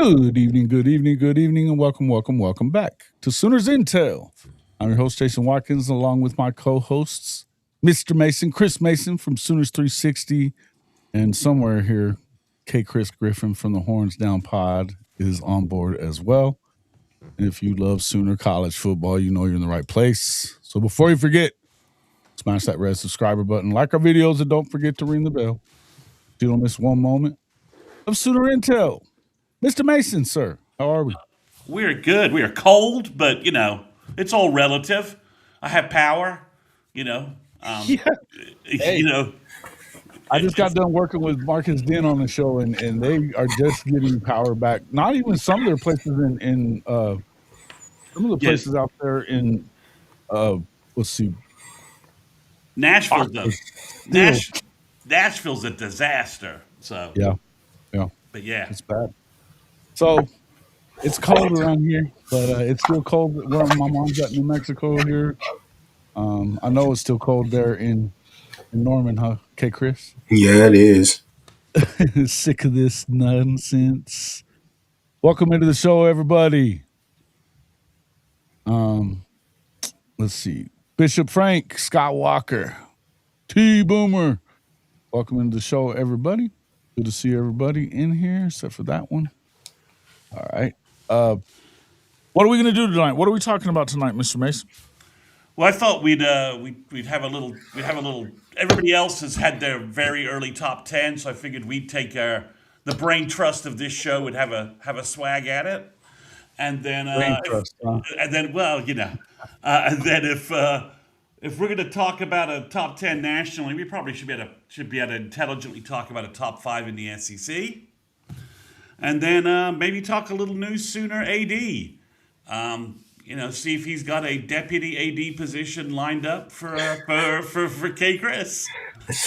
Good evening, good evening, good evening, and welcome back to Sooners Intel. I'm your host, Jason Watkins, along with my co-hosts, Mr. Mason, Chris Mason from Sooners 360, and somewhere here, Kchris Griffin from the Horns Down Pod is on board as well. And if you love Sooner college football, you know you're in the right place. So before you forget, smash that red subscriber button, like our videos, and don't forget to ring the bell so you don't miss one moment of Sooner Intel. Mr. Mason, sir, how are we? We're good. We are cold, but it's all relative. I have power. You know, um, Yeah. you Hey, know, I just got it's done working with Marcus Den on the show, and they are just getting power back. Not even some of their places in some of the yeah. places out there in uh let's see, Nashville's a Oxford still. Nash, Nashville's a disaster. So, Yeah, yeah, but yeah, it's bad. So it's cold around here, but it's still cold where my mom's at in New Mexico here. I know it's still cold there in Norman, huh? Okay, Chris. Yeah, it is. Sick of this nonsense. Welcome into the show, everybody. Um, let's see. Bishop Frank, Scott Walker, T Boomer. Welcome into the show, everybody. Good to see everybody in here, except for that one. All right. Uh, what are we going to do tonight? What are we talking about tonight, Mr. Mason? well, I thought we'd have a little. Everybody else has had their very early top 10, so I figured we'd take the brain trust of this show would have a swag at it. And then Brain if trust, huh? and then well, and then if we're going to talk about a top 10 nationally, we probably should be able to intelligently talk about a top 5 in the SEC, and then maybe talk a little new Sooner AD. See if he's got a deputy AD position lined up for K Chris.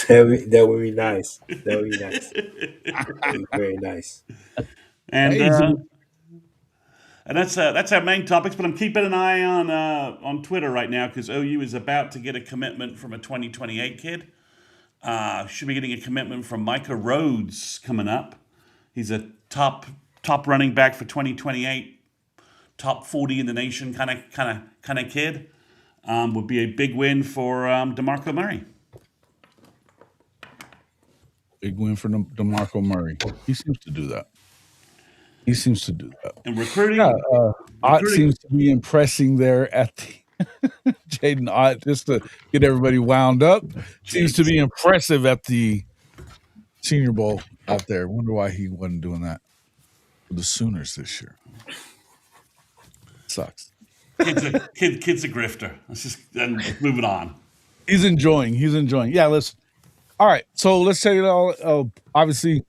That would be nice. That would be nice. That would be very nice. And Hey, uh, And that's our main topics. But I'm keeping an eye on Twitter right now because OU is about to get a commitment from a 2028 kid. Should be getting a commitment from Micah Rhodes coming up. He's a top running back for 2028, top 40 in the nation kind of kid. Would be a big win for DeMarco Murray. big win for DeMarco Murray. He seems to do that. He seems to do that. And Yeah, recruiting, Ott recruiting. seems to be impressing there at the Jaden Ott, just to get everybody wound up. Seems to Jeez. be impressive at the Senior Bowl out there. Wonder why he wasn't doing that for the Sooners this year. Sucks. Kid's a grifter. Let's just and moving on. He's enjoying. He's enjoying. Yeah, listen. All right, so let's take it all. Obviously,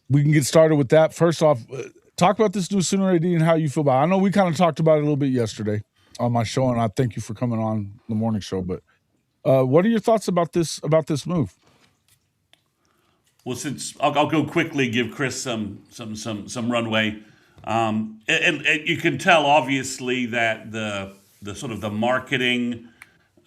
we can get started with that. First off, talk about this new Sooner AD and how you feel about it. I know we kind of talked about it a little bit yesterday on my show, and I thank you for coming on the morning show. But what are your thoughts about this move? Well, since I'll go quickly, give Chris some runway. And you can tell obviously that the sort of the marketing,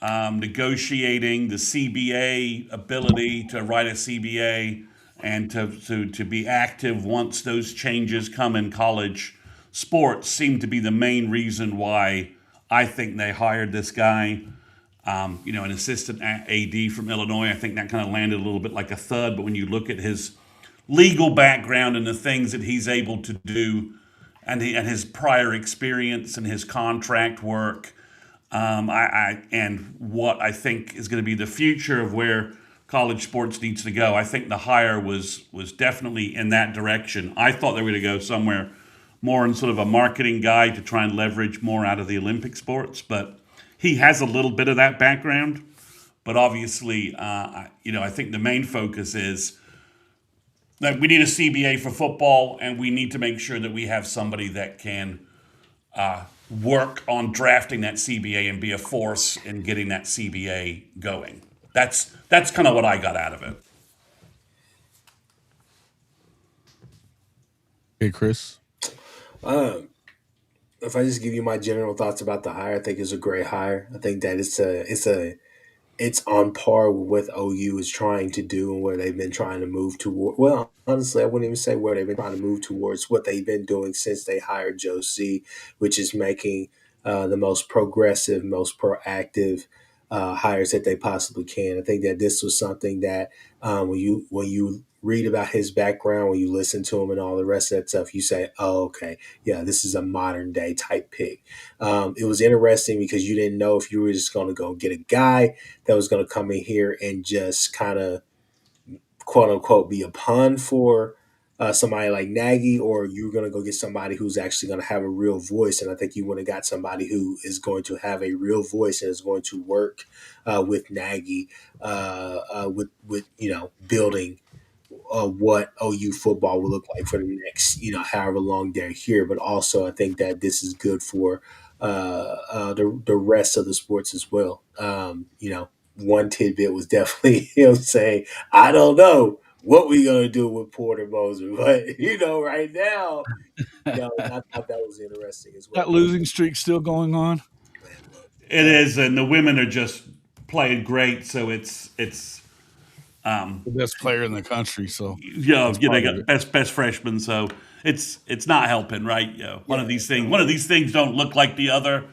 negotiating, the CBA ability to write a CBA and to be active once those changes come in college sports seem to be the main reason why I think they hired this guy. An assistant AD from Illinois. I think that kind of landed a little bit like a thud. But when you look at his legal background and the things that he's able to do, and his prior experience and his contract work, and what I think is going to be the future of where college sports needs to go, I think the hire was definitely in that direction. I thought they were going to go somewhere more in sort of a marketing guy to try and leverage more out of the Olympic sports, but he has a little bit of that background. But obviously, I think the main focus is that we need a CBA for football, and we need to make sure that we have somebody that can work on drafting that CBA and be a force in getting that CBA going. That's kind of what I got out of it. Hey, Chris. Um, if I just give you my general thoughts about the hire, I think it's a great hire. I think that it's a it's on par with what OU is trying to do and where they've been trying to move toward. Well, honestly, I wouldn't even say where they've been trying to move towards what they've been doing since they hired Joe C, which is making the most progressive, most proactive hires that they possibly can. I think that this was something that when you read about his background, when you listen to him and all the rest of that stuff, you say, "Oh, okay, yeah, this is a modern day type pick." It was interesting because you didn't know if you were just going to go get a guy that was going to come in here and just kind of quote unquote be a pun for somebody like Nagy, or you're going to go get somebody who's actually going to have a real voice. And I think you would have got somebody who is going to have a real voice and is going to work with Nagy, with building what OU football will look like for the next, however long they're here. But also, I think that this is good for the rest of the sports as well. One tidbit was definitely him saying, "I don't know what we're gonna do with Porter Moser, but right now, I thought that was interesting as well." That But losing streak still going on. man, look, It is, and the women are just playing great. So it's The best player in the country, so that's they part of got it. best freshman. So it's not helping, right? One yeah, of these things. no, One of these things don't look like the other.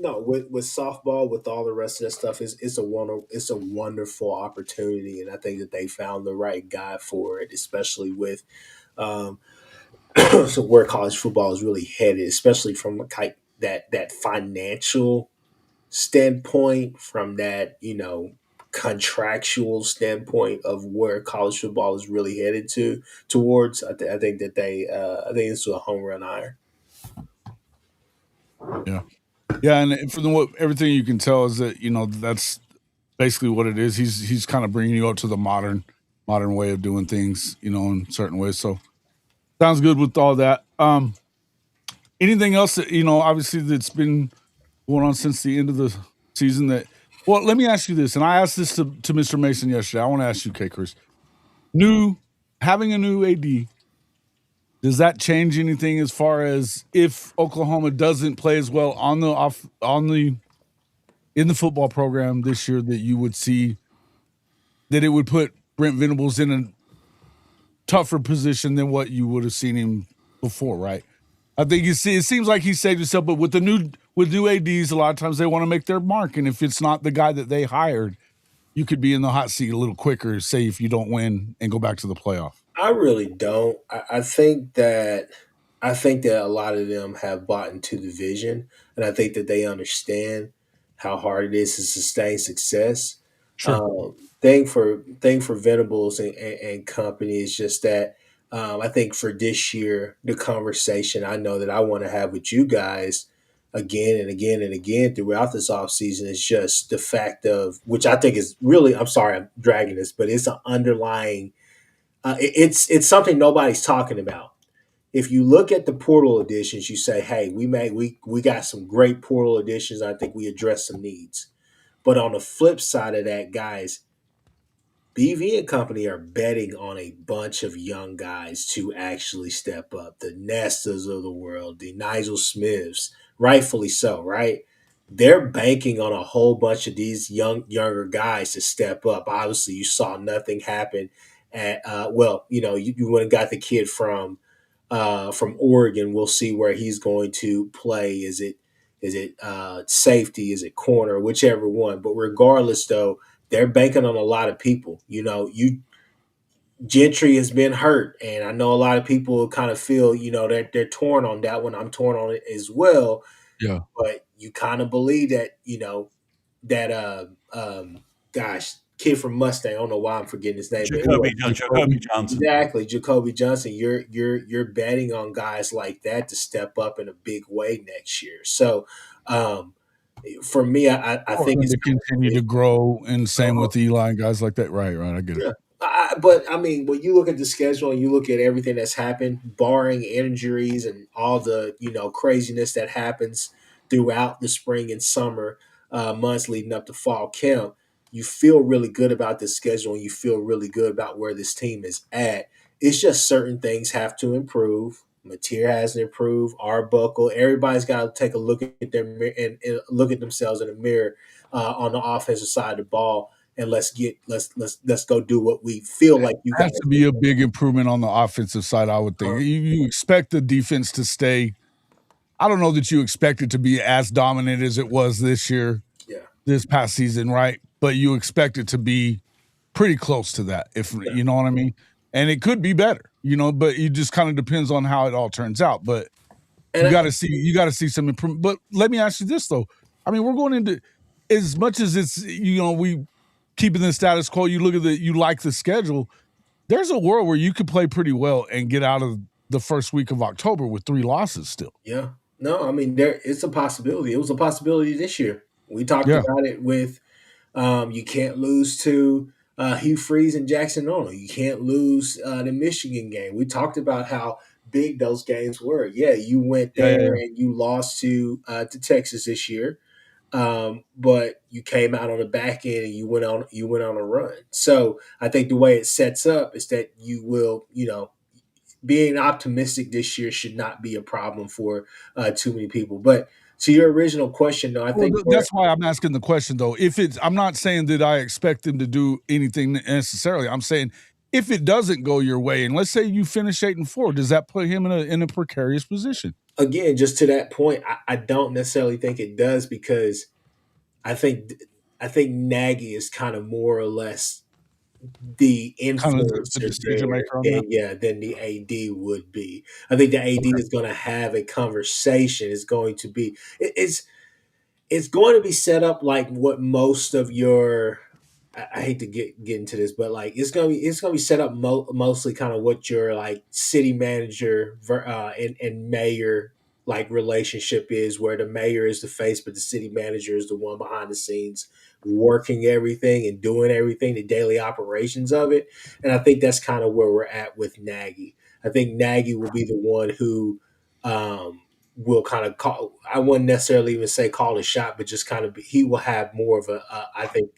no, with softball, with all the rest of that stuff, it's a wonderful opportunity, and I think that they found the right guy for it, especially with um, so where college football is really headed, especially from that financial standpoint, from that contractual standpoint of where college football is really headed towards. I think that I think this was a home run hire. Yeah, yeah, and from what everything you can tell is that that's basically what it is. He's kind of bringing you up to the modern way of doing things, in certain ways. So sounds good with all that. Anything else that obviously that's been going on since the end of the season that. Well, let me ask you this, and I asked this to Mr. Mason yesterday. I want to ask you, Kchris. New Having a new AD, does that change anything as far as if Oklahoma doesn't play as well on the in the football program this year, that you would see that it would put Brent Venables in a tougher position than what you would have seen him before, right? I think it seems like he saved himself, but with new ads, a lot of times they want to make their mark, and if it's not the guy that they hired, you could be in the hot seat a little quicker. Say if you don't win and go back to the playoff. I really don't. I think that a lot of them have bought into the vision, and I think that they understand how hard it is to sustain success. Sure. Thing for Venables and company is just that I think for this year, the conversation I know that I want to have with you guys again and again and again throughout this offseason is just the fact of, which I think is really, I'm sorry I'm dragging this, but it's an underlying it's something nobody's talking about. If you look at the portal additions, you say, "Hey, we got some great portal additions. I think we address some needs." But on the flip side of that, guys, BV and company are betting on a bunch of young guys to actually step up. The Nestas of the world, the Nigel Smiths, rightfully so, right? They're banking on a whole bunch of these younger guys to step up. Obviously, you saw nothing happen at well, you went and got the kid from Oregon. We'll see where he's going to play. Is it safety? Is it corner? Whichever one. But regardless, though, they're banking on a lot of people. You Gentry has been hurt, and I know a lot of people kind of feel that they're torn on that one. I'm torn on it as well. Yeah. But you kind of believe that that gosh, kid from Mustang. I don't know why I'm forgetting his name, but anyway, Jacoby Johnson. exactly, Jacoby Johnson. You're betting on guys like that to step up in a big way next year. So, for me, I For think him it's to continue to grow, and same uh, with Eli and guys like that. Right, right. I get it. yeah. But I mean, when you look at the schedule and you look at everything that's happened, barring injuries and all the craziness that happens throughout the spring and summer months leading up to fall camp, you feel really good about the schedule and you feel really good about where this team is at. It's just certain things have to improve. Mateer hasn't improved. Arbuckle. Everybody's got to take a look at and look at themselves in the mirror on the offensive side of the ball, and let's go do what we feel like you guys Has to be a big improvement on the offensive side, I would think. are. You expect the defense to stay. I don't know that you expect it to be as dominant as it was Yeah, this past season, right? But you expect it to be pretty close to that, if yeah. you know what I mean. And it could be better, but it just kind of depends on how it all turns out. But And you got to see some improvement. But let me ask you this though. I mean, we're going into as much as it's we keeping the status quo. You look at you like the schedule. There's a world where you could play pretty well and get out of the first week of October with 3 losses still. yeah, no, I mean it's a possibility. It was a possibility this year. We talked Yeah. about it with you can't lose to Hugh Freeze and Jackson Arnold. You can't lose the Michigan game. We talked about how big those games were. Yeah, you went Yeah, there yeah, and you lost to Texas this year, but you came out on the back end and you went on a run. So I think the way it sets up is that you will, being optimistic this year should not be a problem for too many people. But to your original question, though, I well, think that's why I'm asking the question, though. I'm not saying that I expect them to do anything necessarily. I'm saying if it doesn't go your way, and let's say you finish 8-4, does that put him in a precarious position? again, just to that point, I don't necessarily think it does because I think I think Nagy is kind of more or less the Kind of the influencer decision there maker on that. than the AD would be. I think the AD is going to have a conversation. It's going to be it's going to be set up like what most of your I hate to get into this, but like it's gonna be set up mostly kind of what your like city manager and mayor like relationship is, where the mayor is the face, but the city manager is the one behind the scenes working everything and doing everything, the daily operations of it. And I think that's kind of where we're at with Nagy. I think Nagy will be the one who um, will kind of call. I wouldn't necessarily even say call a shot, but just kind of he will have more of I think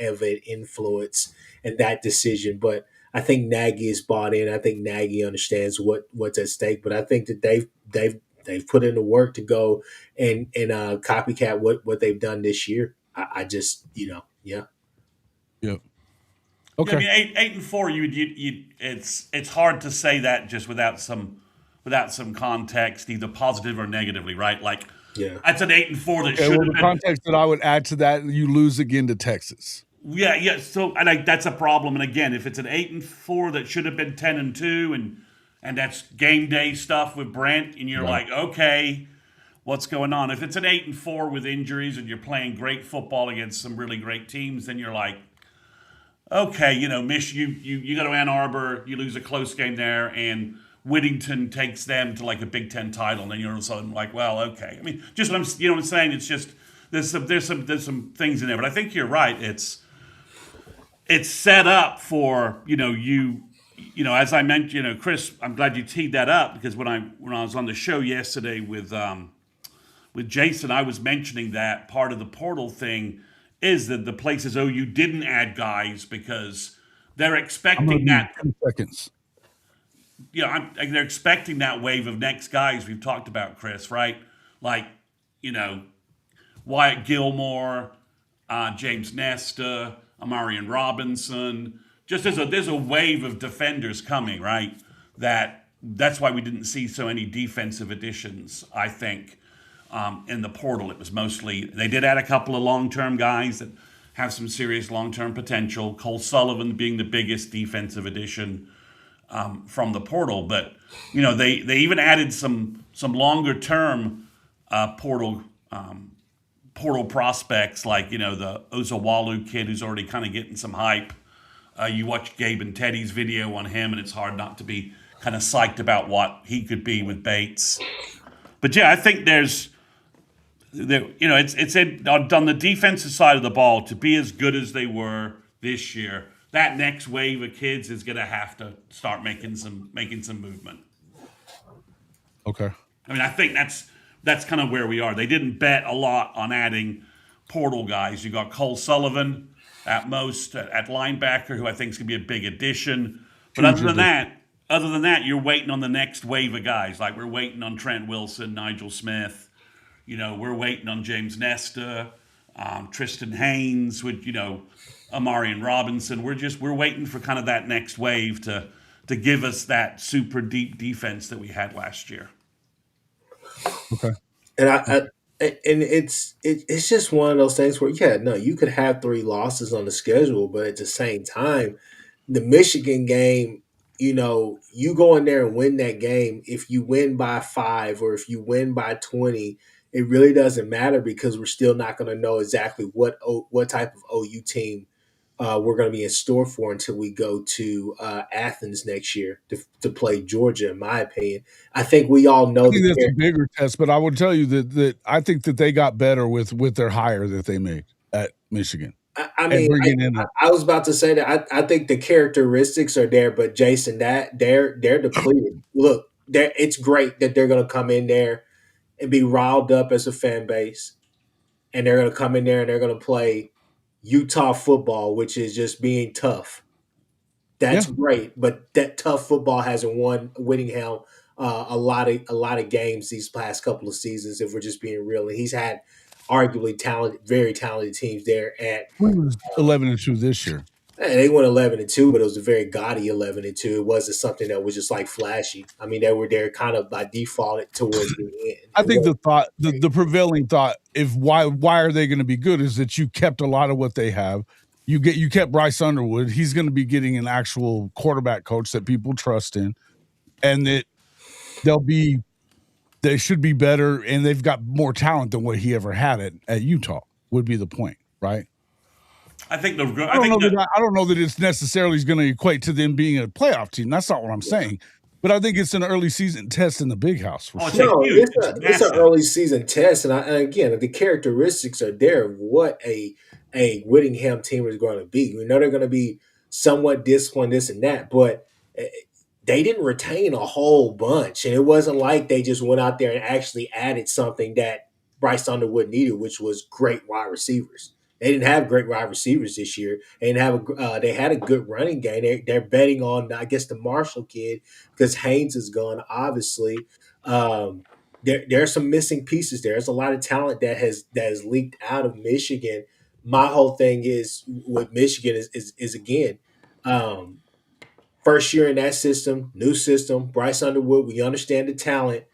of an influence in that decision. But I think Nagy is bought in. I think Nagy understands what's at stake. But I think that they've put in the work to go and copycat what they've done this year. I just yeah. Yep. Yeah, I Okay. mean, 8-4. It's hard to say that just without some context, either positive or negatively, right? Like Yeah. that's an 8-4 that Okay. should Well, have the been. context that I would add to that, you lose again to Texas. Yeah, yeah. So and that's a problem. And again, if it's an 8-4 that should have been 10-2, and that's game day stuff with Brent, and you're Right. like, okay, what's going on? If it's an 8-4 with injuries and you're playing great football against some really great teams, then you're like, okay, you go to Ann Arbor, you lose a close game there, and Whittington takes them to like a Big Ten title, and then you're all of a sudden like, well, okay. I mean, just what I'm saying. It's just there's some things in there, but I think you're right. It's set up for as I mentioned, Chris, I'm glad you teed that up because when I was on the show yesterday with Jason, I was mentioning that part of the portal thing is that the places OU didn't add guys because they're I'm expecting going to that. 2 seconds. They're expecting that wave of next guys we've talked about, Chris, right? Like, Wyatt Gilmore, James Nesta, Amarian Robinson. Just there's a wave of defenders coming, right? That's why we didn't see so many defensive additions, I think, in the portal. It was mostly they did add a couple of long-term guys that have some serious long-term potential. Cole Sullivan being the biggest defensive addition from the portal, but they even added some longer-term portal prospects like the Ozawalu kid who's already kind of getting some hype. You watch Gabe and Teddy's video on him, and it's hard not to be kind of psyched about what he could be with Bates. But yeah, I think it's on the defensive side of the ball to be as good as they were this year. That next wave of kids is going to have to start making some movement. Okay. I mean, I think that's kind of where we are. They didn't bet a lot on adding portal guys. You got Cole Sullivan at most at linebacker, who I think is going to be a big addition. But other than that, you're waiting on the next wave of guys. Like we're waiting on Trent Wilson, Nigel Smith. We're waiting on James Nesta. Tristan Haynes, with Amarian Robinson. We're waiting for kind of that next wave to give us that super deep defense that we had last year. Okay. And it's just one of those things where you could have 3 losses on the schedule, but at the same time, the Michigan game, you go in there and win that game. If you win by 5 or if you win by 20, it really doesn't matter because we're still not going to know exactly what type of OU team we're going to be in store for until we go to Athens next year to play Georgia. In my opinion, I think we all know I think that's a bigger test, but I would tell you that I think that they got better with their hire that they made at Michigan. I mean, I was about to say that I think the characteristics are there, but Jason, that they're depleted. Look, it's great that they're going to come in there and be riled up as a fan base, and they're going to come in there and they're going to play Utah football, which is just being tough. That's great, but that tough football hasn't won Whittingham a lot of games these past couple of seasons. If we're just being real, and he's had arguably very talented teams there. We was 11-2 this year. They went 11-2, but it was a very gaudy 11-2. It wasn't something that was just like flashy. I mean, they were there kind of by default towards the end. I think the prevailing thought, why are they going to be good, is that you kept a lot of what they have. You kept Bryce Underwood. He's going to be getting an actual quarterback coach that people trust in, and that they should be better, and they've got more talent than what he ever had at Utah. Would be the point, right? I think I don't know that it's necessarily going to equate to them being a playoff team. That's not what I'm saying. But I think it's an early season test in the Big House. For sure. No, it's an early season test, and again, the characteristics are there of what a Whittingham team is going to be. We know they're going to be somewhat disciplined, this and that, but they didn't retain a whole bunch, and it wasn't like they just went out there and actually added something that Bryce Underwood needed, which was great wide receivers. They didn't have great wide receivers this year. They didn't have they had a good running game. They're betting on, I guess, the Marshall kid because Haynes is gone. Obviously, there are some missing pieces there. There's a lot of talent that has leaked out of Michigan. My whole thing is with Michigan is again, first year in that system, new system. Bryce Underwood, we understand the talent.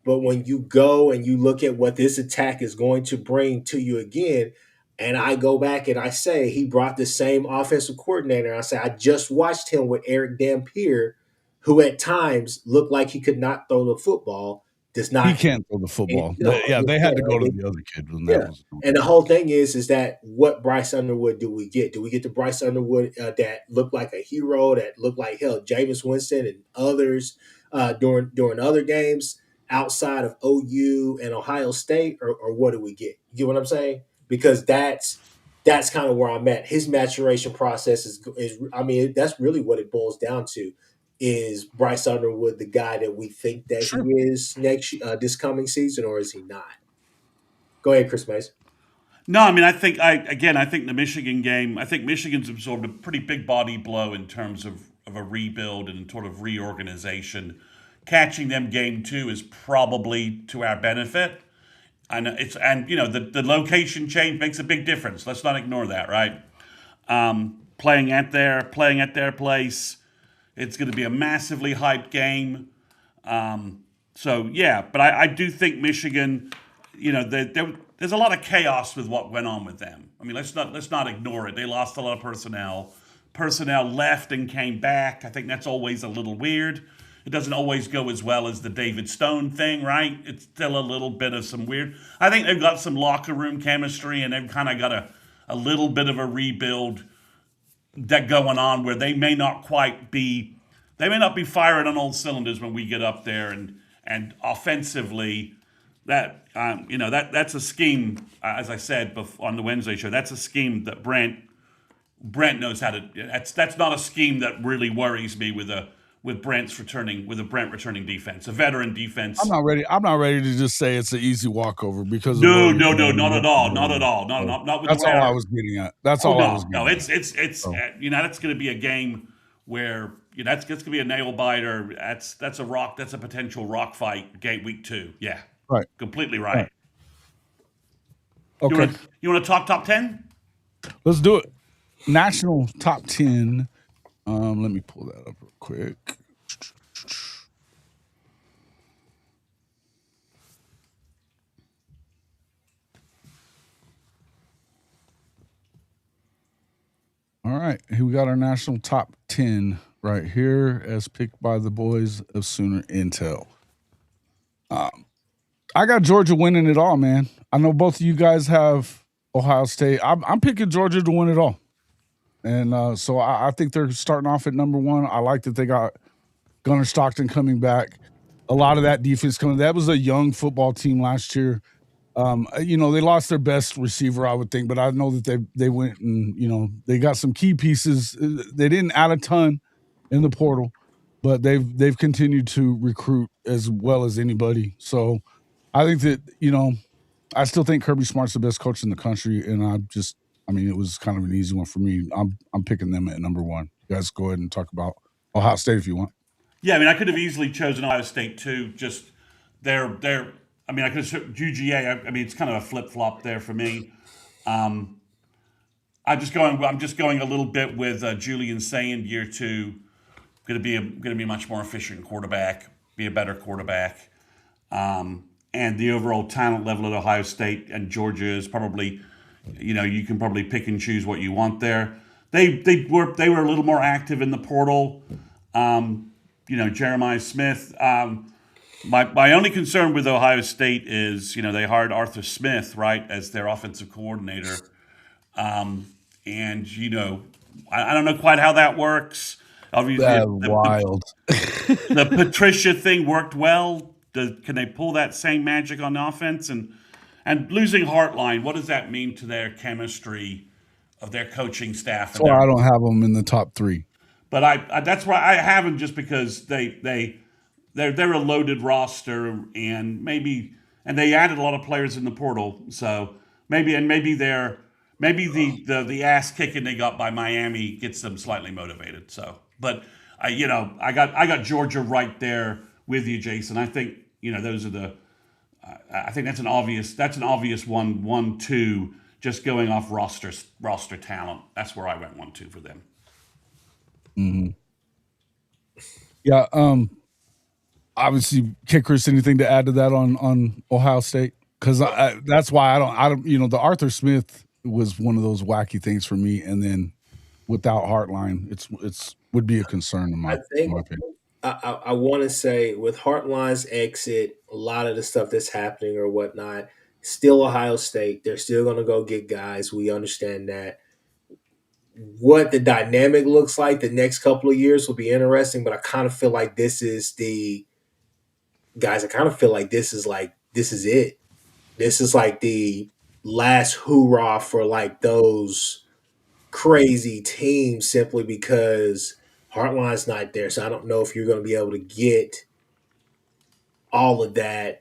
But when you go and you look at what this attack is going to bring to you again, and I go back and I say he brought the same offensive coordinator. I say I just watched him with Eric Dampier, who at times looked like he could not throw the football. He can't throw the football. They had to go to the other kid. And the whole thing is that what Bryce Underwood do we get? Do we get the Bryce Underwood that looked like a hero, that looked like Jameis Winston and others during other games outside of OU and Ohio State, or what do we get? You get what I'm saying? Because that's kind of where I'm at. His maturation process is that's really what it boils down to. Is Bryce Underwood the guy that we think that he is this coming season, or is he not? Go ahead, Chris Mason. No, I mean, I think the Michigan game, I think Michigan's absorbed a pretty big body blow in terms of a rebuild and sort of reorganization. Catching them game 2 is probably to our benefit. The location change makes a big difference. Let's not ignore that, right? Playing at their place. It's going to be a massively hyped game. But I do think Michigan, there's a lot of chaos with what went on with them. I mean, let's not ignore it. They lost a lot of personnel. Personnel left and came back. I think that's always a little weird. It doesn't always go as well as the David Stone thing, right? It's still a little bit of some weird. I think they've got some locker room chemistry, and they've kind of got a little bit of a rebuild that going on where they may not be firing on all cylinders when we get up there, and offensively that's a scheme, as I said on the Wednesday show. That's a scheme that Brent knows how to. That's not a scheme that really worries me with a Brent returning defense, a veteran defense. I'm not ready to just say it's an easy walkover because no, not at all. Not with that's all I was getting at. That's all I was getting at. It's that's going to be a game where that's going to be a nail biter. That's a potential rock fight. Week 2. Yeah, right, completely right. Okay, You want to talk top 10? let's do it. National top 10. Let me pull that up real quick. All right, here we got our national top 10 right here as picked by the boys of Sooner Intel. I got Georgia winning it all, man. I know both of you guys have Ohio State. I'm picking Georgia to win it all. And so I think they're starting off at number one. I like that they got Gunnar Stockton coming back. A lot of that defense coming. That was a young football team last year. They lost their best receiver, I would think, but I know that they went and they got some key pieces. They didn't add a ton in the portal, but they've continued to recruit as well as anybody. So I think that I still think Kirby Smart's the best coach in the country, and it was kind of an easy one for me. I'm picking them at number one. You guys go ahead and talk about Ohio State if you want. Yeah, I mean, I could have easily chosen Ohio State too. Just they're. I mean, I could have UGA. I mean, it's kind of a flip flop there for me. I'm just going a little bit with Julian saying year two going to be a much more efficient quarterback, be a better quarterback, and the overall talent level at Ohio State and Georgia is probably, you can probably pick and choose what you want there. They were a little more active in the portal. Jeremiah Smith. My only concern with Ohio State is, they hired Arthur Smith, right, as their offensive coordinator. And, I don't know quite how that works. Obviously, That's wild. The Patricia thing worked well. Can they pull that same magic on offense? And losing Hartline, what does that mean to their chemistry of their coaching staff? That's why I don't have them in the top three. But I that's why I have them, just because they're a loaded roster, and they added a lot of players in the portal. So maybe the ass kicking they got by Miami gets them slightly motivated. So, but I got Georgia right there with you, Jason. I think those are the. I think that's an obvious 1-2. Just going off roster talent. That's where I went 1-2 for them. Mm-hmm. Yeah. Obviously, Kchris, anything to add to that on Ohio State? Because that's why I don't. The Arthur Smith was one of those wacky things for me, and then without Hartline, it's would be a concern in my opinion. I want to say with Hartline's exit, a lot of the stuff that's happening or whatnot, still Ohio State. They're still going to go get guys. We understand that. What the dynamic looks like the next couple of years will be interesting, but I kind of feel like this is it. This is it. This is like the last hoorah for like those crazy teams, simply because Hartline's not there. So I don't know if you're going to be able to get all of that.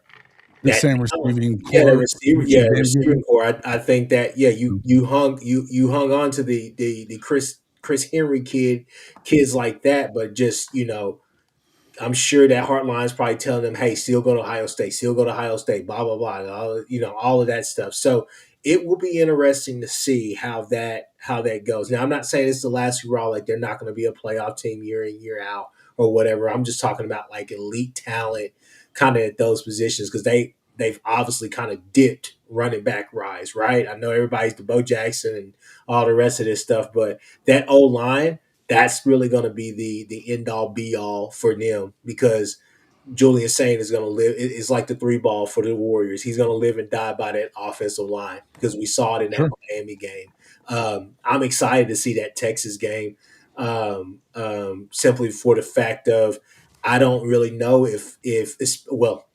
The same receiving core. Yeah, receiving core. I think that you hung on to the Chris Henry kids like that, but just I'm sure that Hartline's probably telling them, hey, still go to Ohio State, blah, blah, blah, all of that stuff. So it will be interesting to see how that goes. Now, I'm not saying it's the last hurrah, like they're not going to be a playoff team year in, year out or whatever. I'm just talking about like elite talent kind of at those positions, because they've obviously kind of dipped running back rise, right? I know everybody's the Bo Jackson and all the rest of this stuff, but that O-line, that's really going to be the end all be all for them, because Julian Saint is going to live. It's like the 3 ball for the Warriors. He's going to live and die by that offensive line, because we saw it in that Miami game. I'm excited to see that Texas game, simply for the fact of I don't really know if Muschamp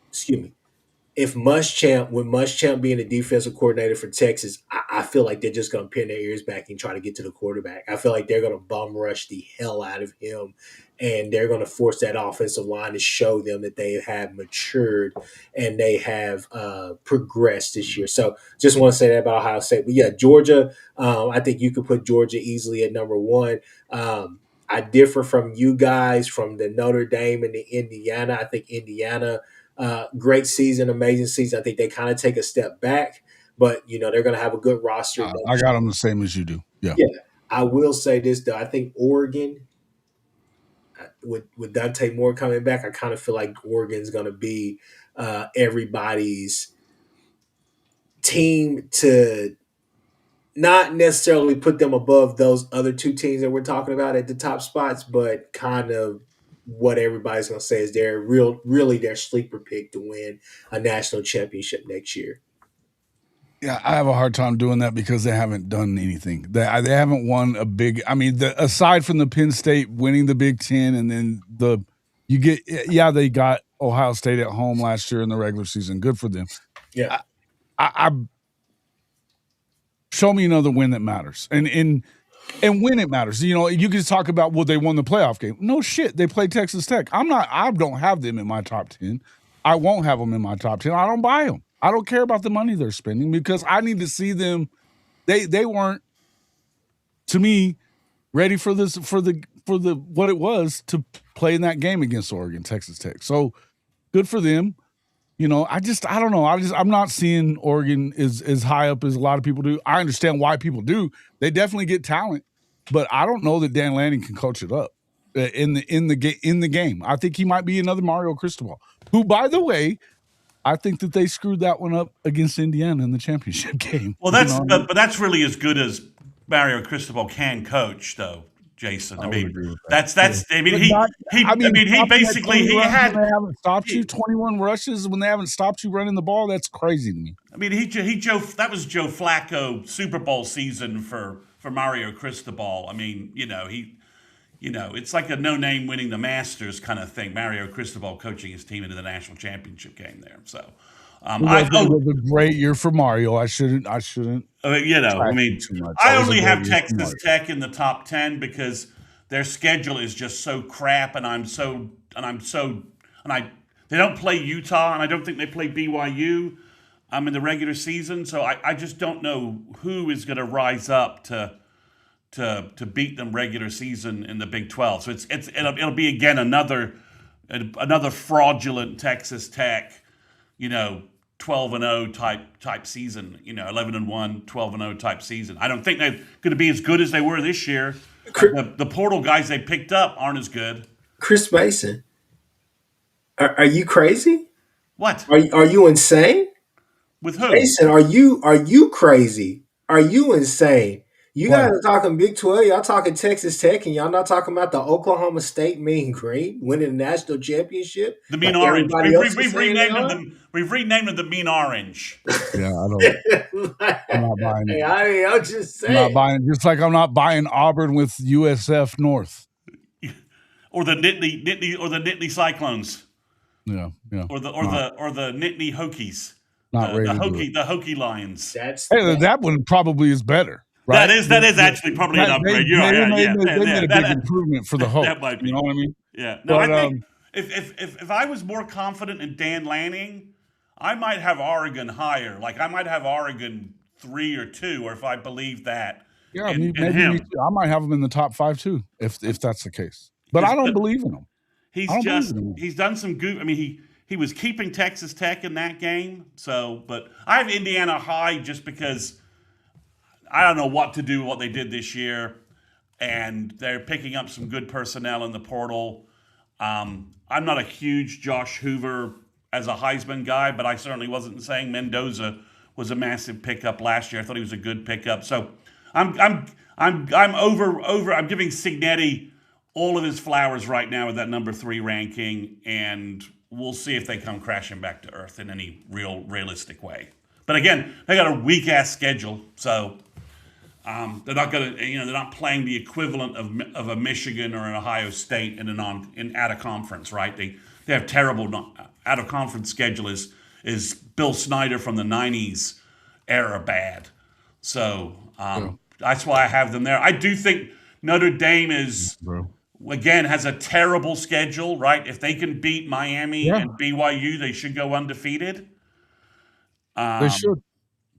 being the defensive coordinator for Texas, I feel like they're just going to pin their ears back and try to get to the quarterback. I feel like they're going to bum rush the hell out of him, and they're going to force that offensive line to show them that they have matured and they have progressed this year. So just want to say that about Ohio State. But yeah, Georgia, I think you could put Georgia easily at number one. I differ from you guys from the Notre Dame and the Indiana. I think Indiana, great season, amazing season. I think they kind of take a step back, but they're going to have a good roster I next got year. them the same as you do. Yeah. Yeah, I will say this though. I think Oregon, with Dante Moore coming back, I kind of feel like Oregon's going to be everybody's team to not necessarily put them above those other two teams that we're talking about at the top spots, but kind of what everybody's going to say is really their sleeper pick to win a national championship next year. Yeah, I have a hard time doing that because they haven't done anything. They haven't won a big. I mean, aside from the Penn State winning the Big Ten, and then they got Ohio State at home last year in the regular season. Good for them. Yeah, I show me another win that matters, and when it matters. You can just talk about, well, they won the playoff game. No shit, they played Texas Tech. I don't have them in my top 10. I won't have them in my top 10. I don't buy them. I don't care about the money they're spending because I need to see them. They weren't, to me, ready for this for the what it was to play in that game against Oregon, Texas Tech. So good for them. I don't know. I'm not seeing Oregon as high up as a lot of people do. I understand why people do. They definitely get talent, but I don't know that Dan Lanning can coach it up in the game. I think he might be another Mario Cristobal, who, by the way, I think that they screwed that one up against Indiana in the championship game. Well, but that's really as good as Mario Cristobal can coach, though, Jason. I mean, that's. I mean, he basically he had. When they haven't stopped you 21 rushes when they haven't stopped you running the ball. That's crazy to me. I mean, that was Joe Flacco Super Bowl season for Mario Cristobal. I mean, it's like a no-name winning the Masters kind of thing. Mario Cristobal coaching his team into the national championship game there. So, it was a great year for Mario. I shouldn't. I only have Texas Tech in the top 10 because their schedule is just so crap, and they don't play Utah, and I don't think they play BYU in the regular season. So I just don't know who is going to rise up to beat them regular season in the Big 12. So it'll be again another fraudulent Texas Tech, 12-0 type season, 11-1, 12-0 type season. I don't think they're going to be as good as they were this year. The portal guys they picked up aren't as good. Chris Mason, are you crazy? What? Are you insane? With who? Mason, are you crazy? Are you insane? You guys are talking Big 12, y'all talking Texas Tech, and y'all not talking about the Oklahoma State Mean Green winning the national championship. The Mean Orange. We've renamed them the Mean Orange. Yeah, I don't. I'm not buying it. I'm just saying. I'm not buying it. Just like I'm not buying Auburn with USF North. Or the Nittany Cyclones. Yeah. Or the Nittany Hokies. Not the Hokie Lions. That one probably is better. Right? That is actually probably an upgrade. They made a big improvement for the Hope. That might be. You know what I mean? Yeah. No, I think if I was more confident in Dan Lanning, I might have Oregon higher. Like I might have Oregon 3 or 2, or if I believe that. Yeah, maybe I might have them in the top 5 too, if that's the case. But I don't believe in them. He's done some good. I mean, he was keeping Texas Tech in that game. So, but I have Indiana high just because I don't know what to do with what they did this year, and they're picking up some good personnel in the portal. I'm not a huge Josh Hoover as a Heisman guy, but I certainly wasn't saying Mendoza was a massive pickup last year. I thought he was a good pickup. So I'm giving Cignetti all of his flowers right now with that number 3 ranking, and we'll see if they come crashing back to earth in any realistic way. But again, they got a weak ass schedule, so they're not going to, they're not playing the equivalent of a Michigan or an Ohio State in out of conference, right? They have terrible out of conference schedule is Bill Snyder from the 90s era bad. So that's why I have them there. I do think Notre Dame has a terrible schedule, right? If they can beat Miami and BYU, they should go undefeated. They should.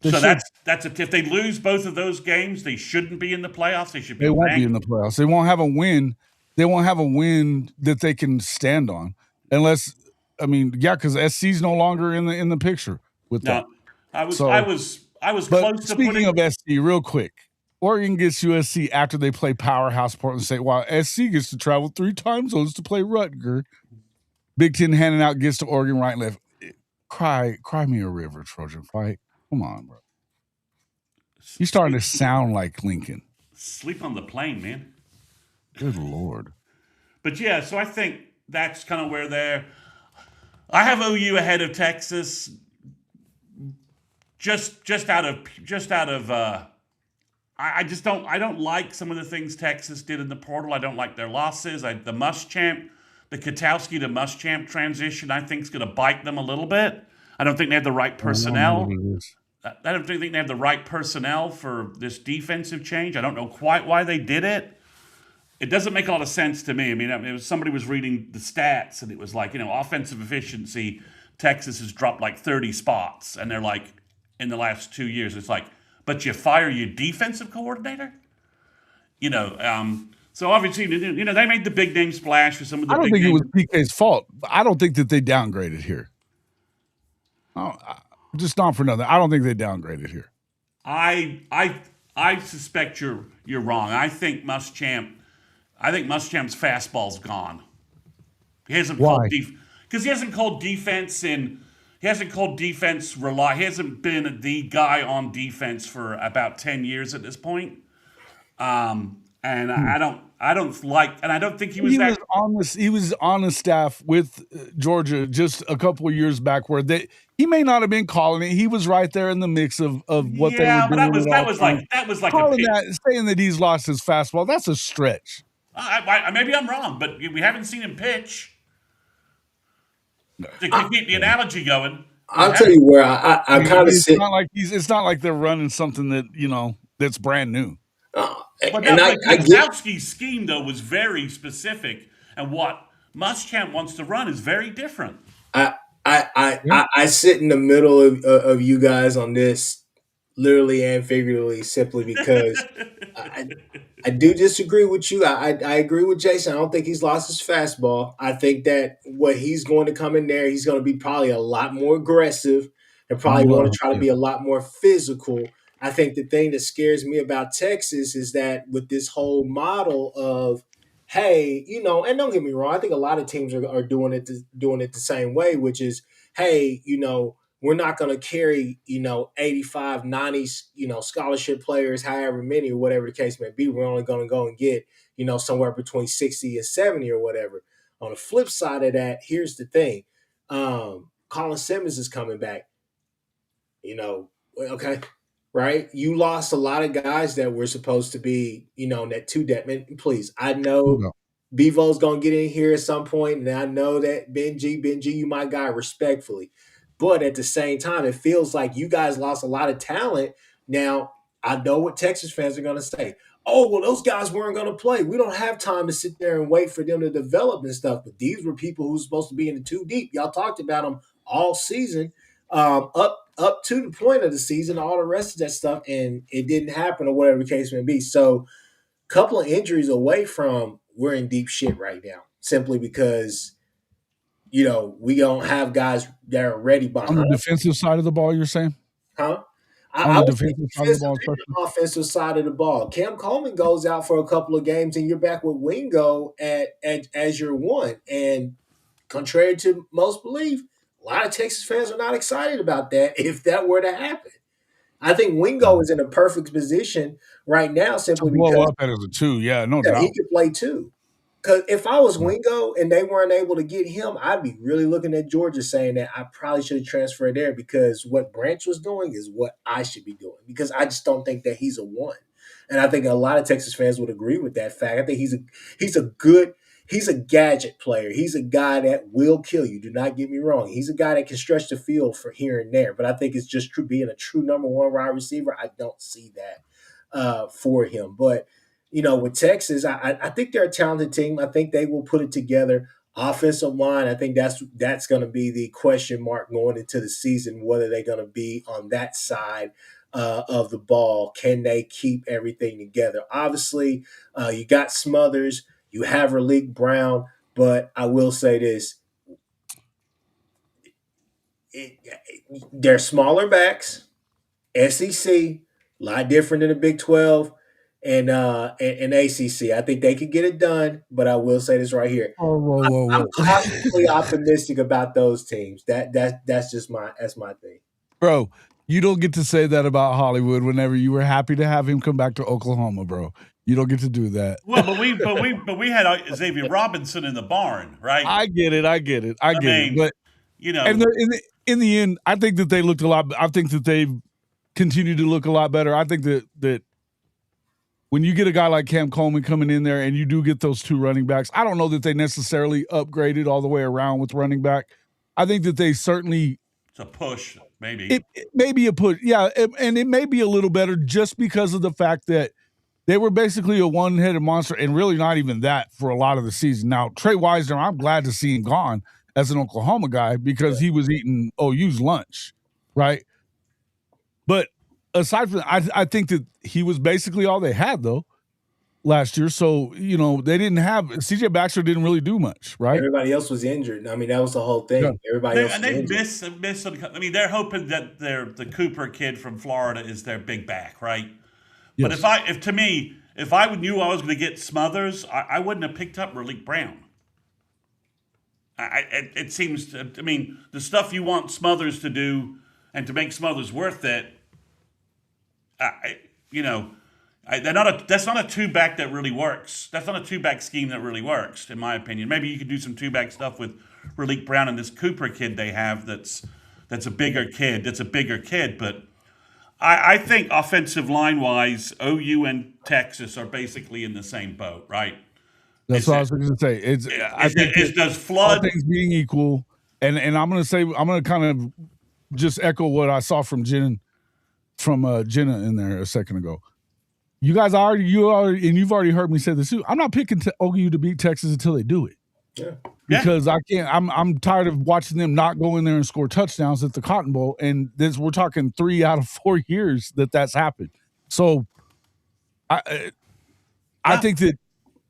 That's if they lose both of those games, they shouldn't be in the playoffs. They won't be in the playoffs. They won't have a win. They won't have a win that they can stand on, because SC's no longer in the picture with that. I was But close to speaking putting. of SC, real quick, Oregon gets USC after they play powerhouse Portland State, while SC gets to travel 3 time zones to play Rutger. Big Ten handing out gets to Oregon right and left. Cry me a river, Trojan fight. Come on, bro. You're starting to sound like Lincoln. Sleep on the plane, man. Good Lord. But yeah, so I think that's kind of where they're. I have OU ahead of Texas, just out of. I just don't. I don't like some of the things Texas did in the portal. I don't like their losses. The Muschamp, the Katowski to Muschamp transition, I think is going to bite them a little bit. I don't think they have the right personnel. I don't think they have the right personnel for this defensive change. I don't know quite why they did it. It doesn't make a lot of sense to me. I mean, somebody was reading the stats, and it was like, offensive efficiency, Texas has dropped like 30 spots, and they're like, in the last 2 years, it's like, but you fire your defensive coordinator? So obviously, they made the big name splash for some of the. I don't think it was PK's fault. I don't think that they downgraded here. Just not for nothing. I don't think they downgraded here. I suspect you're wrong. I think Muschamp's fastball's gone. He hasn't called because he hasn't called defense in. He hasn't called defense He hasn't been the guy on defense for about 10 years at this point. And I don't like, and I don't think he was. He was on the staff with Georgia just a couple of years back, where he may not have been calling it. He was right there in the mix of what they were doing. But that was like saying that he's lost his fastball. That's a stretch. Maybe I'm wrong, but we haven't seen him pitch. To keep the analogy going, I'll tell you where I kind of sit. It's not like they're running something that that's brand new. But Katowski's scheme though was very specific, and what Muschamp wants to run is very different. I sit in the middle of you guys on this, literally and figuratively, simply because I do disagree with you. I agree with Jason. I don't think he's lost his fastball. I think that what he's going to come in there, he's going to be probably a lot more aggressive and probably going to try to be a lot more physical. I think the thing that scares me about Texas is that with this whole model of, hey, and don't get me wrong, I think a lot of teams are doing it the same way, which is, hey, we're not going to carry, 85, 90, scholarship players, however many or whatever the case may be. We're only going to go and get, somewhere between 60 and 70 or whatever. On the flip side of that, here's the thing. Colin Simmons is coming back. Okay, right? You lost a lot of guys that were supposed to be, in that two depth. Man, please, I know Bevo's going to get in here at some point, and I know that Benji, you my guy, respectfully. But at the same time, it feels like you guys lost a lot of talent. Now, I know what Texas fans are going to say. Oh, well, those guys weren't going to play. We don't have time to sit there and wait for them to develop and stuff. But these were people who were supposed to be in the two deep. Y'all talked about them all season, up to the point of the season, all the rest of that stuff, and it didn't happen or whatever the case may be. So a couple of injuries away from we're in deep shit right now, simply because – we don't have guys that are ready behind. On the defensive side of the ball, you're saying? Huh? On the defensive side of the ball, offensive side of the ball. Cam Coleman goes out for a couple of games, and you're back with Wingo as your one. And contrary to most belief, a lot of Texas fans are not excited about that if that were to happen. I think Wingo is in a perfect position right now simply to blow because up as a two. Yeah, no doubt. He could play two. Because if I was Wingo and they weren't able to get him, I'd be really looking at Georgia saying that I probably should have transferred there, because what Branch was doing is what I should be doing, because I just don't think that he's a one. And I think a lot of Texas fans would agree with that fact. I think he's a gadget player. He's a guy that will kill you. Do not get me wrong. He's a guy that can stretch the field for here and there. But I think it's just being a true number one wide receiver. I don't see that for him. But with Texas, I think they're a talented team. I think they will put it together. Offensive line, I think that's going to be the question mark going into the season, whether they're going to be on that side of the ball. Can they keep everything together? Obviously, you got Smothers, you have Raleek Brown, but I will say this. They're smaller backs. SEC, a lot different than the Big 12 and ACC. I think they could get it done, but I will say this right here. Whoa, whoa, I'm whoa, whoa. cautiously optimistic about those teams. That's just that's my thing. Bro, you don't get to say that about Hollywood whenever you were happy to have him come back to Oklahoma, bro. You don't get to do that. Well, but we had Xavier Robinson in the barn, right? I get it. I get it. But you know, and in the end, I think that they looked a lot. I think that they've continued to look a lot better. I think that when you get a guy like Cam Coleman coming in there and you do get those two running backs, I don't know that they necessarily upgraded all the way around with running back. I think that they certainly it's a push, maybe. It may be a push, yeah, and it may be a little better just because of the fact that they were basically a one-headed monster and really not even that for a lot of the season. Now, Trey Wisner, I'm glad to see him gone as an Oklahoma guy because he was eating OU's lunch, right? But aside from that, I think that he was basically all they had, though, last year. So, they didn't have – CJ Baxter didn't really do much, right? Everybody else was injured. I mean, that was the whole thing. Yeah. Everybody else was injured. And they missed – I mean, they're hoping that the Cooper kid from Florida is their big back, right? Yes. But if I knew I was going to get Smothers, I wouldn't have picked up Raleek Brown. It seems to, I mean, the stuff you want Smothers to do and to make Smothers worth it, that's not a two-back that really works. That's not a two-back scheme that really works, in my opinion. Maybe you could do some two-back stuff with Raleek Brown and this Cooper kid they have that's a bigger kid, but I think offensive line-wise, OU and Texas are basically in the same boat, right? That's what I was going to say. Does Flood all things being equal, and I'm going to kind of just echo what I saw from Jenna in there a second ago. You guys and you've already heard me say this too. I'm not picking OU to beat Texas until they do it. Yeah. Because I can't. I'm tired of watching them not go in there and score touchdowns at the Cotton Bowl, and we're talking 3 out of 4 years that's happened. So, I think that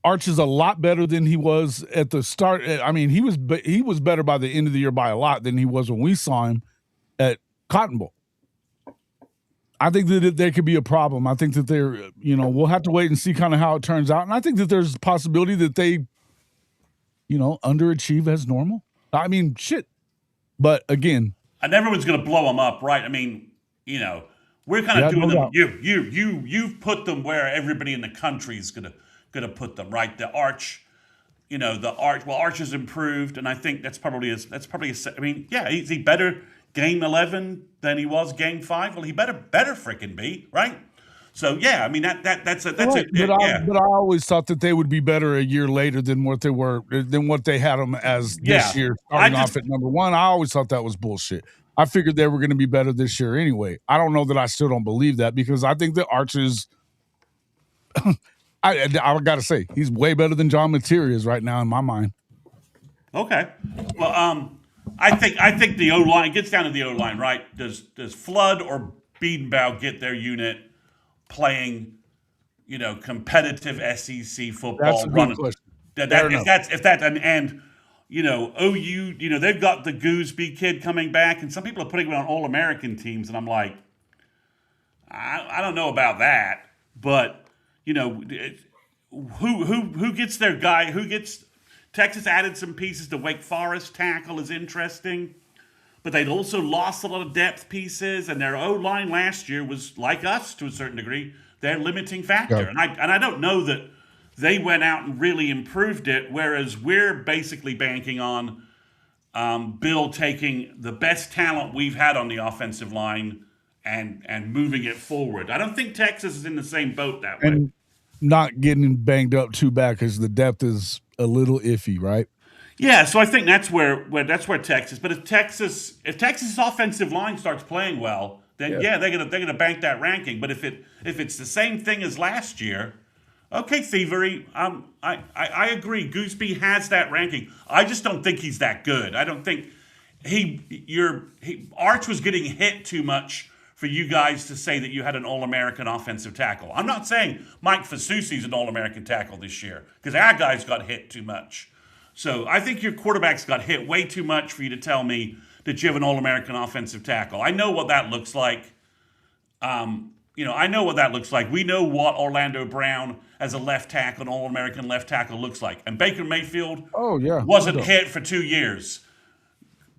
Arch is a lot better than he was at the start. I mean, he was better by the end of the year by a lot than he was when we saw him at Cotton Bowl. I think that there could be a problem. I think that we'll have to wait and see kind of how it turns out, and I think that there's a possibility that they underachieve as normal. I mean, shit. But again, and everyone's going to blow them up, right? I mean, we're kind of doing them. You've put them where everybody in the country is going to put them, right? The Arch, Arch has improved, and I think that's probably I mean, yeah, is he better game 11 than he was game 5? Well, he better freaking be, right? So yeah, I mean that's right. But I always thought that they would be better a year later than what they had them as this year, starting off at number 1. I always thought that was bullshit. I figured they were going to be better this year anyway. I don't know that I still don't believe that because I think that Arch is. I got to say he's way better than John Mateer is right now in my mind. Okay, well, I think the O line gets down to the O line, right? Does Flood or Biedenbaugh get their unit playing, competitive SEC football? That's a good question. And OU, they've got the Gooseby kid coming back, and some people are putting him on All-American teams, and I'm like, I don't know about that, but who gets their guy? Who gets? Texas added some pieces. The Wake Forest tackle is interesting. But they'd also lost a lot of depth pieces, and their O-line last year was, like us to a certain degree, their limiting factor. Yeah. And I don't know that they went out and really improved it, whereas we're basically banking on Bill taking the best talent we've had on the offensive line and moving it forward. I don't think Texas is in the same boat that way. And not getting banged up too bad because the depth is a little iffy, right? Yeah, so I think that's where Texas. But if Texas's offensive line starts playing well, then they're gonna bank that ranking. But if it's the same thing as last year, okay, Thievery, I agree. Gooseby has that ranking. I just don't think he's that good. I don't think Arch was getting hit too much for you guys to say that you had an All-American offensive tackle. I'm not saying Mike Fasusi's an All-American tackle this year because our guys got hit too much. So I think your quarterback's got hit way too much for you to tell me that you have an All-American offensive tackle. I know what that looks like. I know what that looks like. We know what Orlando Brown as a left tackle, an All-American left tackle, looks like. And Baker Mayfield Oh yeah, wasn't hit for 2 years.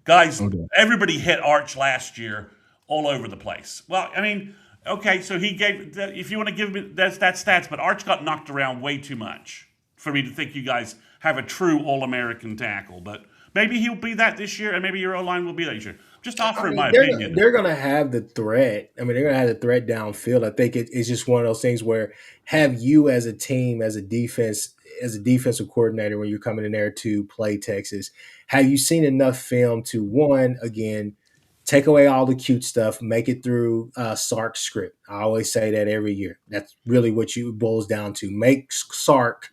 Guys, No doubt. everybody hit Arch last year all over the place. Well, I mean, okay, so he gave, if you want to give me that stats, but Arch got knocked around way too much for me to think you guys have a true All American tackle. But maybe he'll be that this year, and maybe your O line will be that this year. Just offering my opinion. They're going to have the threat. I mean, they're going to have the threat downfield. I think it's just one of those things where have you as a team, as a defensive coordinator, when you're coming in there to play Texas, have you seen enough film to, one, again, take away all the cute stuff, make it through Sark's script? I always say that every year. That's really what it boils down to. Make Sark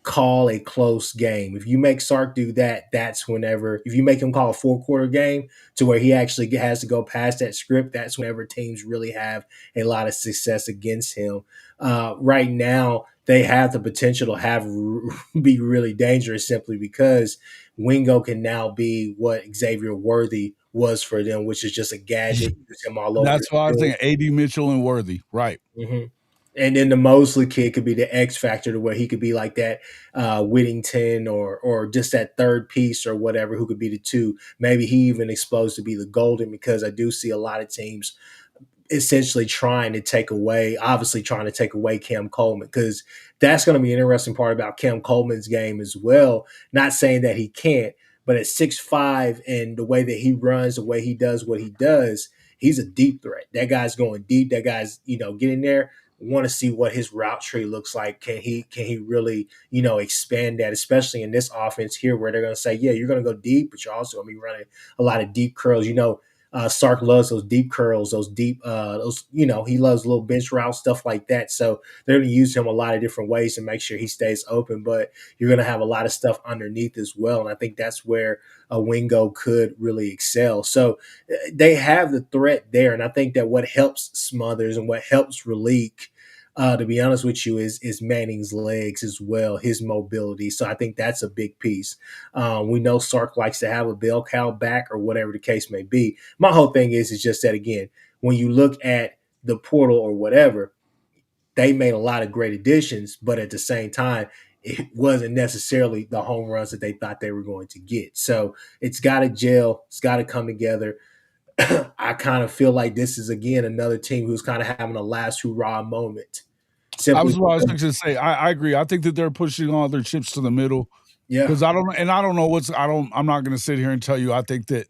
call a close game. If you make Sark do that, that's whenever, if you make him call a 4-quarter game to where he actually has to go past that script, that's whenever teams really have a lot of success against him. Right now, they have the potential to be really dangerous simply because Wingo can now be what Xavier Worthy was for them, which is just a gadget. Use him all over. That's why I was thinking A.D. Mitchell and Worthy, right? Mm-hmm. And then the Mosley kid could be the X factor to where he could be like that Whittington or just that third piece or whatever, who could be the two. Maybe he even exposed to be the golden, because I do see a lot of teams essentially trying to take away Cam Coleman, because that's going to be an interesting part about Cam Coleman's game as well. Not saying that he can't, but at 6'5" and the way that he runs, the way he does what he does, he's a deep threat. That guy's going deep. That guy's, getting there. Want to see what his route tree looks like. Can he really, expand that, especially in this offense here where they're going to say, yeah, you're going to go deep, but you're also going to be running a lot of deep curls. Sark loves those deep curls, those deep, he loves little bench routes, stuff like that. So they're going to use him a lot of different ways to make sure he stays open, but you're going to have a lot of stuff underneath as well. And I think that's where a Wingo could really excel. So they have the threat there. And I think that what helps Smothers and what helps Relique, to be honest with you, is Manning's legs as well, his mobility. So I think that's a big piece. We know Sark likes to have a bell cow back or whatever the case may be. My whole thing is just that, again, when you look at the portal or whatever, they made a lot of great additions, but at the same time, it wasn't necessarily the home runs that they thought they were going to get. So it's got to gel. It's got to come together. I kind of feel like this is, again, another team who's kind of having a last hurrah moment. I was going to say, I agree. I think that they're pushing all their chips to the middle. Yeah. Because I'm not going to sit here and tell you I think that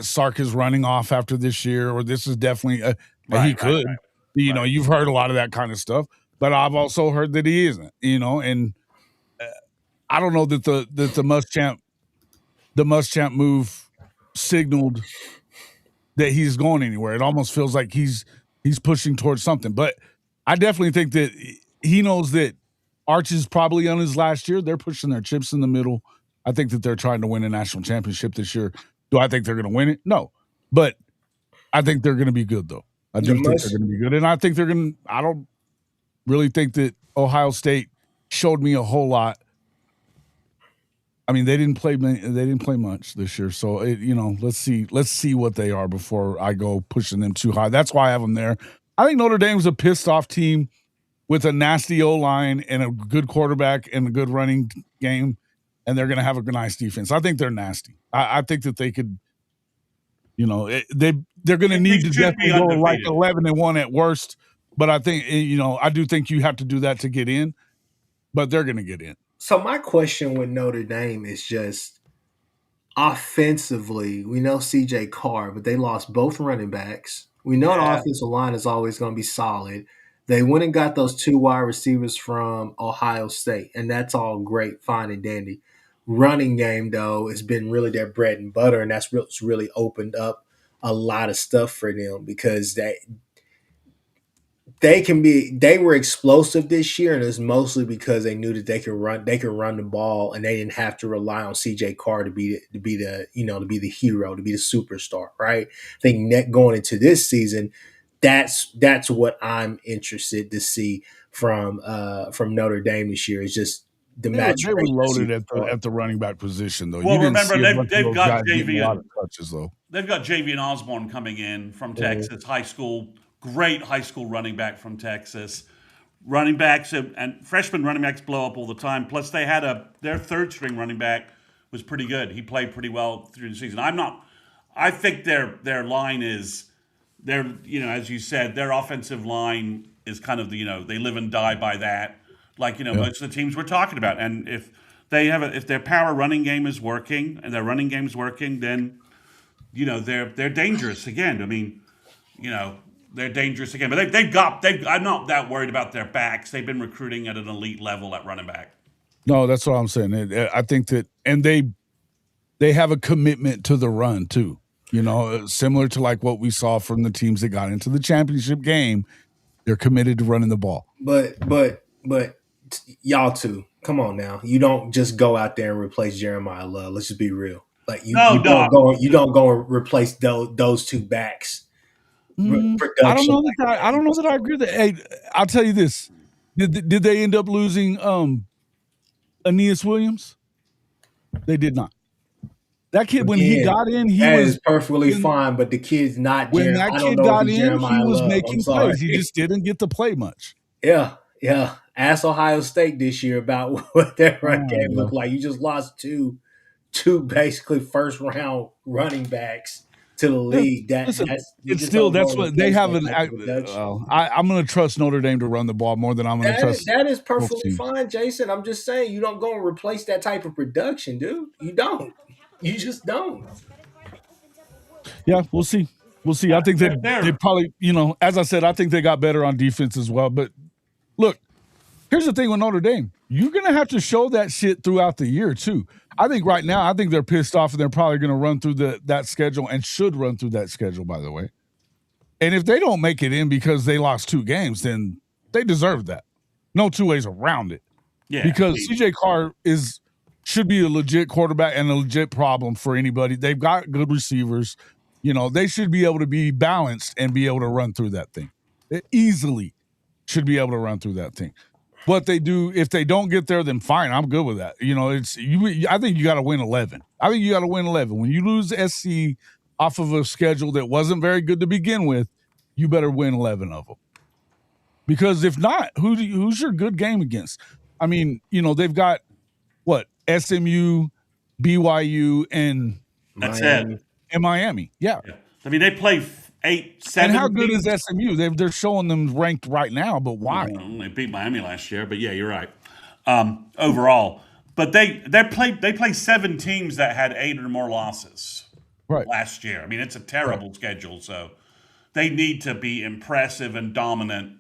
Sark is running off after this year, or this is definitely he could. Right. You've heard a lot of that kind of stuff, but I've also heard that he isn't. And I don't know that the Muschamp move signaled that he's going anywhere. It almost feels like he's pushing towards something. But I definitely think that he knows that Arch is probably on his last year. They're pushing their chips in the middle. I think that they're trying to win a national championship this year. Do I think they're going to win it? No. But I think they're going to be good, though. I do think they're going to be good. And I think they're going to – I don't really think that Ohio State showed me a whole lot. I mean, they didn't play much this year. So, let's see what they are before I go pushing them too high. That's why I have them there. I think Notre Dame's a pissed off team with a nasty O-line and a good quarterback and a good running game, and they're going to have a nice defense. I think they're nasty. I think that they could, they're going to need to definitely go like 11-1 at worst. But I think, I do think you have to do that to get in, but they're going to get in. So my question with Notre Dame is just offensively, we know C.J. Carr, but they lost both running backs. We know the offensive line is always going to be solid. They went and got those 2 wide receivers from Ohio State, and that's all great, fine, and dandy. Running game, though, has been really their bread and butter, and that's really opened up a lot of stuff for them, because they were explosive this year, and it's mostly because they knew that they could run the ball, and they didn't have to rely on CJ Carr to be the hero, to be the superstar, right? I think going into this season, that's what I'm interested to see from Notre Dame this year. Is just the match. They were loaded at the running back position, though. Well, remember they've got a lot of touches, though. They've got Javian Osborne coming in from Texas high school great high school running back from Texas. Running backs and freshman running backs blow up all the time. Plus, they had their third string running back was pretty good. He played pretty well through the season. I think their line is as you said, their offensive line is kind of they live and die by that. Like most of the teams we're talking about, and if if their power running game is working and their running game's working, then they're dangerous again. I mean, they're dangerous again. But I'm not that worried about their backs. They've been recruiting at an elite level at running back. No, that's what I'm saying. I think that, and they have a commitment to the run too. Similar to like what we saw from the teams that got into the championship game. They're committed to running the ball. But y'all too. Come on now. You don't just go out there and replace Jeremiah Love. Let's just be real. Like you don't go and replace those two backs. I don't know that I agree with that. Hey, I'll tell you this. Did they end up losing Aeneas Williams? They did not. That kid, when he got in, was perfectly fine. But the kid's not. When that kid got in, he was making plays. He just didn't get to play much. Yeah. Ask Ohio State this year about what their run game looked like. You just lost two basically first round running backs to the league. That's what they have. I'm going to trust Notre Dame to run the ball more than I'm going to trust. That is perfectly fine, Jason. I'm just saying you don't go and replace that type of production, dude. You don't. You just don't. Yeah, we'll see. I think that they probably, as I said, I think they got better on defense as well. But look, here's the thing with Notre Dame. You're going to have to show that shit throughout the year, too. I think right now, they're pissed off and they're probably going to run through that schedule and should run through that schedule, by the way. And if they don't make it in because they lost 2 games, then they deserve that. No two ways around it. Yeah, because CJ Carr should be a legit quarterback and a legit problem for anybody. They've got good receivers. They should be able to be balanced and be able to run through that thing. They easily should be able to run through that thing. What they do, if they don't get there, then fine. I'm good with that. I think you got to win 11. I think you got to win 11. When you lose SC off of a schedule that wasn't very good to begin with, you better win 11 of them. Because if not, who's your good game against? I mean, they've got what? SMU, BYU, and that's it. And Miami. Yeah. I mean, they play 8, 7. And how good is SMU? They're showing them ranked right now, but why? They beat Miami last year, but yeah, you're right. Overall, but they play 7 teams that had 8 or more losses last year. I mean, it's a terrible schedule, so they need to be impressive and dominant,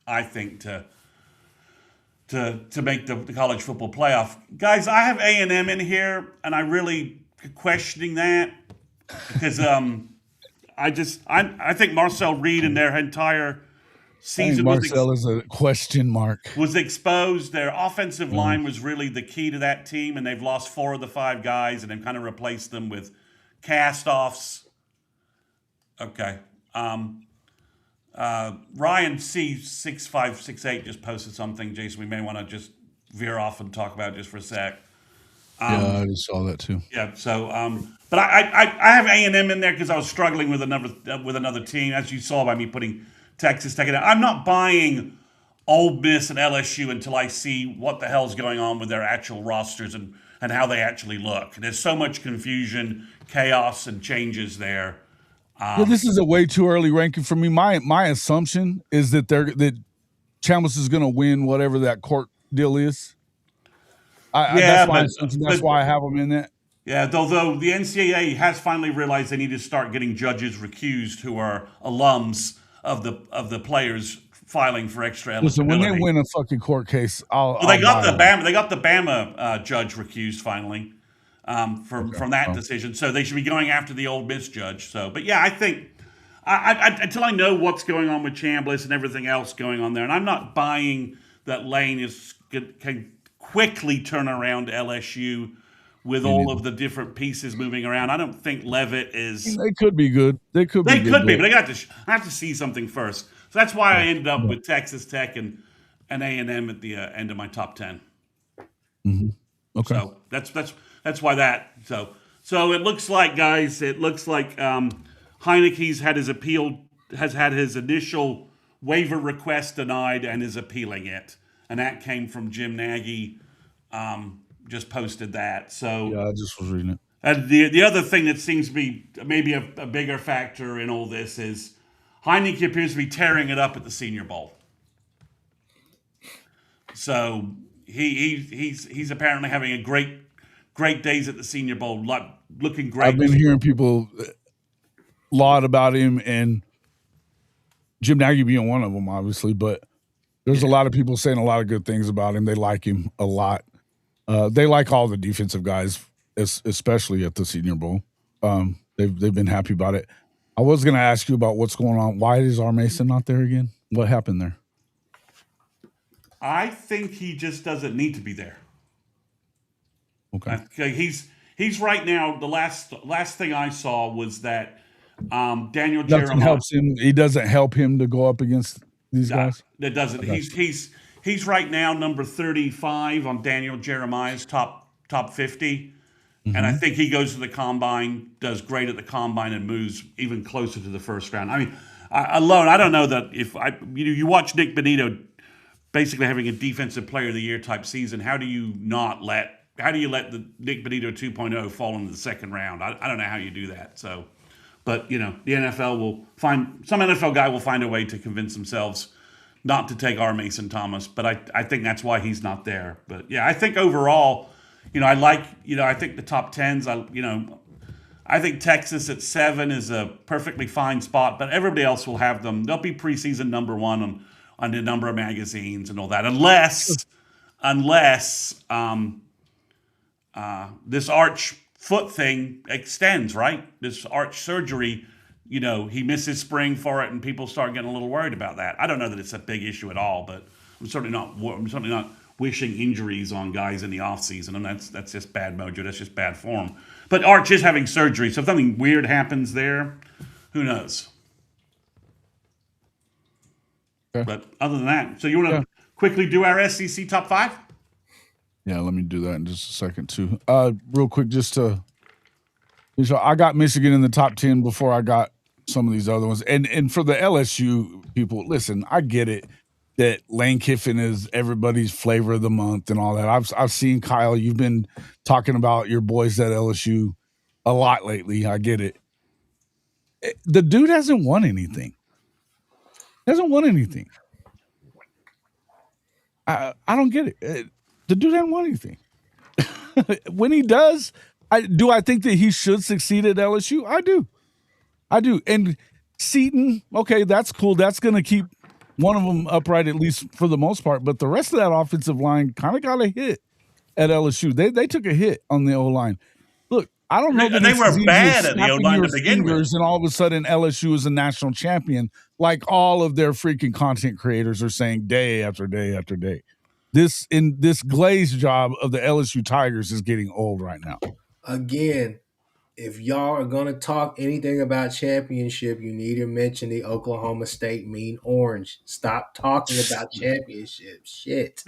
I think, to make the college football playoff. Guys, I have A&M in here, and I really questioning that because I think Marcel Reed and their entire season Marcel is a question mark. Was exposed. Their offensive line was really the key to that team, and they've lost 4 of the 5 guys, and they've kind of replaced them with cast-offs. Okay. Ryan C6568 just posted something, Jason, we may want to just veer off and talk about it just for a sec. I just saw that too. Yeah, so but I have A&M in there because I was struggling with another team, as you saw by me putting Texas Tech in. I'm not buying Ole Miss and LSU until I see what the hell's going on with their actual rosters and how they actually look. There's so much confusion, chaos, and changes there. This is a way too early ranking for me. My assumption is that Chambliss is going to win whatever that court deal is. That's why I have them in that. Yeah, though the NCAA has finally realized they need to start getting judges recused who are alums of the players filing for extra eligibility. Listen, when they win a fucking court case, they got the Bama judge recused finally from that decision. So they should be going after the Ole Miss judge. So, but yeah, I think until I know what's going on with Chambliss and everything else going on there, and I'm not buying that Lane can quickly turn around LSU with all of the different pieces moving around. I don't think Levitt is. They could be good. They could be, but I have to see something first. So that's why I ended up with Texas Tech and A&M at the end of my top 10. Mm-hmm. Okay. So that's why that. So it looks like, guys, Heineke's had his appeal has had his initial waiver request denied and is appealing it. And that came from Jim Nagy. Just posted that. So Yeah, I just was reading it. and the other thing that seems to be maybe a bigger factor in all this is Heineke appears to be tearing it up at the Senior Bowl. So he's apparently having a great days at the Senior Bowl, looking great. I've been hearing people laud about him, and Jim Nagy being one of them, obviously. But there's a lot of people saying a lot of good things about him. They like him a lot. They like all the defensive guys, especially at the Senior Bowl. They've been happy about it. I was going to ask you about what's going on. Why is R. Mason not there again? What happened there? I think he just doesn't need to be there. Okay. He's right now. The last thing I saw was that Daniel Nothing Jeremiah helps him. He doesn't help him to go up against these guys. That doesn't. He's right now number 35 on Daniel Jeremiah's top 50. And I think he goes to the combine, does great at the combine, and moves even closer to the first round. I mean, I don't know that if you watch Nick Benito basically having a defensive player of the year type season, how do you let the Nick Benito 2.0 fall into the second round? I don't know how you do that. So, but the NFL will some NFL guy will find a way to convince themselves not to take R. Mason Thomas. But I think that's why he's not there. But yeah, I think overall, I think the top 10s, I think Texas at 7 is a perfectly fine spot, but everybody else will have them. They'll be preseason number 1 on a number of magazines and all that, unless this arch foot thing extends, right? This arch surgery, he misses spring for it, and people start getting a little worried about that. I don't know that it's a big issue at all, but I'm certainly not wishing injuries on guys in the offseason, and that's just bad mojo. That's just bad form. But Arch is having surgery, so if something weird happens there, who knows? Okay. But other than that, so you want to quickly do our SEC top 5? Yeah, let me do that in just a second too. Real quick, I got Michigan in the top 10 before I got some of these other ones. And for the LSU people, listen, I get it that Lane Kiffin is everybody's flavor of the month and all that. I've seen, Kyle, you've been talking about your boys at LSU a lot lately. I get it. The dude hasn't won anything. I don't get it. The dude hasn't won anything. When he does, I think that he should succeed at LSU? I do. And Seton, okay, that's cool. That's going to keep one of them upright, at least for the most part. But the rest of that offensive line kind of got a hit at LSU. They took a hit on the O-line. Look, I don't know that they were bad at the O-line to begin with. And all of a sudden, LSU is a national champion, like all of their freaking content creators are saying day after day after day. This glaze job of the LSU Tigers is getting old right now. Again, if y'all are going to talk anything about championship, you need to mention the Oklahoma State Mean Orange. Stop talking about championship. Shit.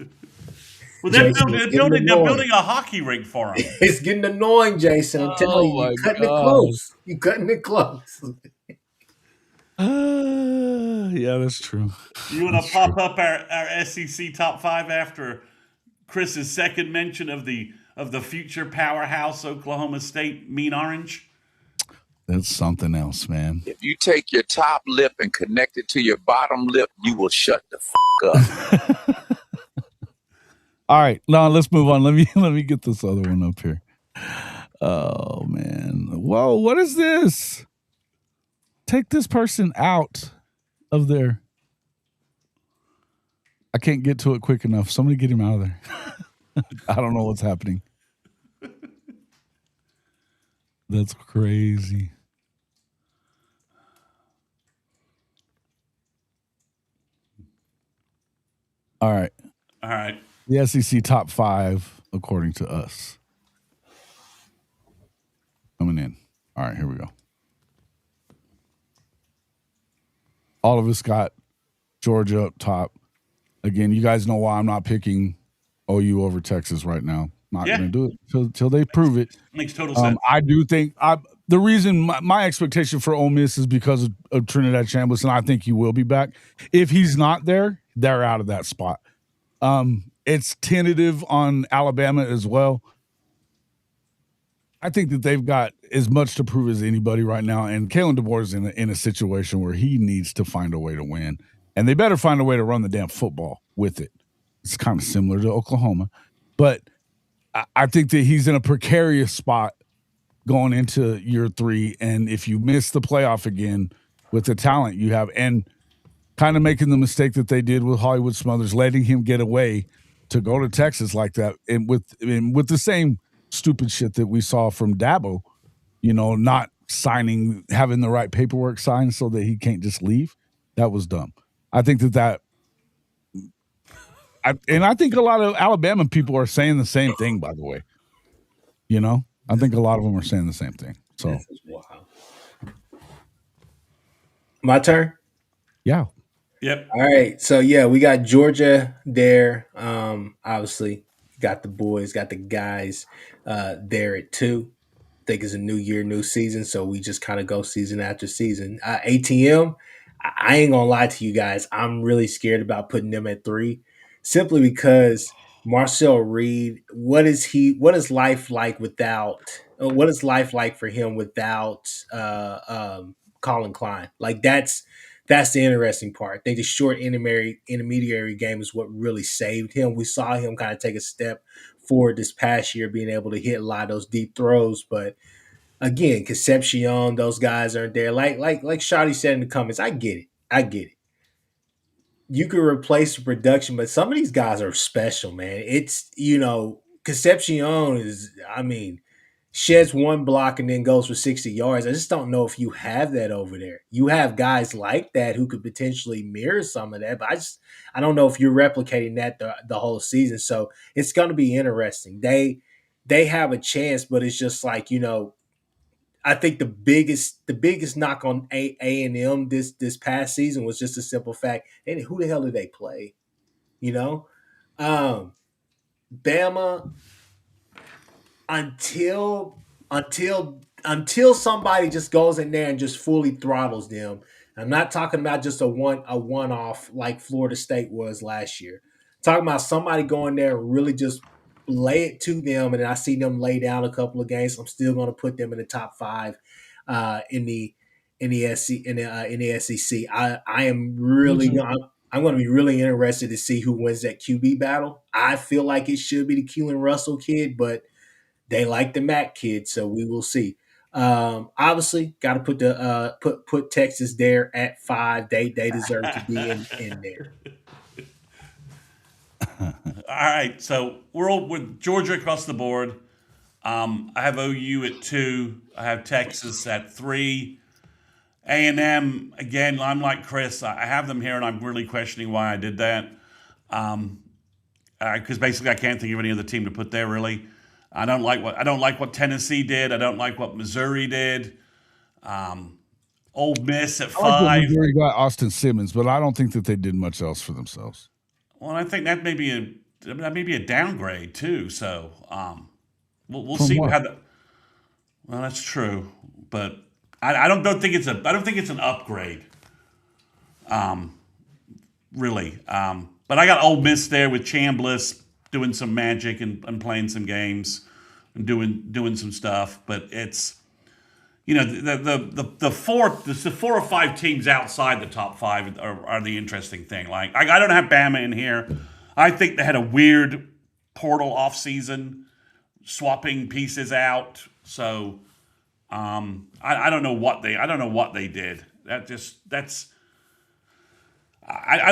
Well, they're building a hockey rink for them. It's getting annoying, Jason. I'm telling you, you're cutting it close. You're cutting it close. Yeah, that's true. You want to pop up our SEC top 5 after Chris's second mention of the future powerhouse Oklahoma State Mean Orange? That's something else, man. If you take your top lip and connect it to your bottom lip, you will shut the fuck up. All right, now let's move on. Let me get this other one up here. Oh man, whoa! What is this? Take this person out of there. I can't get to it quick enough. Somebody get him out of there. I don't know what's happening. That's crazy. All right. The SEC top 5, according to us. Coming in. All right, here we go. All of us got Georgia up top. Again, you guys know why I'm not picking OU over Texas right now. Not going to do it until they prove it. Makes total sense. I do think the reason my expectation for Ole Miss is because of Trinidad Chambliss, and I think he will be back. If he's not there, they're out of that spot. It's tentative on Alabama as well. I think that they've got as much to prove as anybody right now, and Kalen DeBoer is in a situation where he needs to find a way to win, and they better find a way to run the damn football with it. It's kind of similar to Oklahoma, but I think that he's in a precarious spot going into year 3, and if you miss the playoff again with the talent you have, and kind of making the mistake that they did with Hollywood Smothers, letting him get away to go to Texas like that, and with the same stupid shit that we saw from Dabo, not having the right paperwork signed so that he can't just leave. That was dumb. I think I think a lot of Alabama people are saying the same thing, by the way. I think a lot of them are saying the same thing. So, wow. My turn? Yeah. Yep. All right. So, yeah, we got Georgia there. Obviously, got the boys, got the guys there at 2. I think it's a new year, new season. So we just kind of go season after season. ATM, I ain't going to lie to you guys. I'm really scared about putting them at 3 simply because Marcel Reed, what is life like for him without Colin Klein? Like that's the interesting part. I think the short intermediary game is what really saved him. We saw him kind of take a step forward this past year, being able to hit a lot of those deep throws. But again, Concepcion, those guys aren't there. Like Shotty said in the comments, I get it. You can replace the production, but some of these guys are special, man. It's, Concepcion is, sheds one block and then goes for 60 yards. I just don't know if you have that over there. You have guys like that who could potentially mirror some of that, but I don't know if you're replicating that the whole season. So it's going to be interesting. They have a chance, but it's just like, I think the biggest knock on A&M this past season was just a simple fact. And who the hell did they play? Bama, until somebody just goes in there and just fully throttles them. I'm not talking about just a one-off like Florida State was last year. I'm talking about somebody going there and really just lay it to them, and I see them lay down a couple of games. I'm still going to put them in the top 5 in the SEC. I am really I'm going to be really interested to see who wins that QB battle. I feel like it should be the Keelan Russell kid, but they like the Mac kid, so we will see. Obviously, got to put Texas there at 5. They deserve to be in there. All right, so we're all with Georgia across the board. I have OU at 2. I have Texas at 3. A&M, again, I'm like Chris. I have them here, and I'm really questioning why I did that. Because basically I can't think of any other team to put there, really. I don't like what Tennessee did. I don't like what Missouri did. Ole Miss at 5. I like Missouri got Austin Simmons, but I don't think that they did much else for themselves. Well, I think that may be a downgrade too. So we'll see how that. Well, that's true, but I don't think it's an upgrade. Really. But I got Ole Miss there with Chambliss doing some magic and playing some games and doing some stuff. But it's the 4 or 5 teams outside the top 5 are the interesting thing. Like I don't have Bama in here. I think they had a weird portal offseason, swapping pieces out. So I don't know what they did. I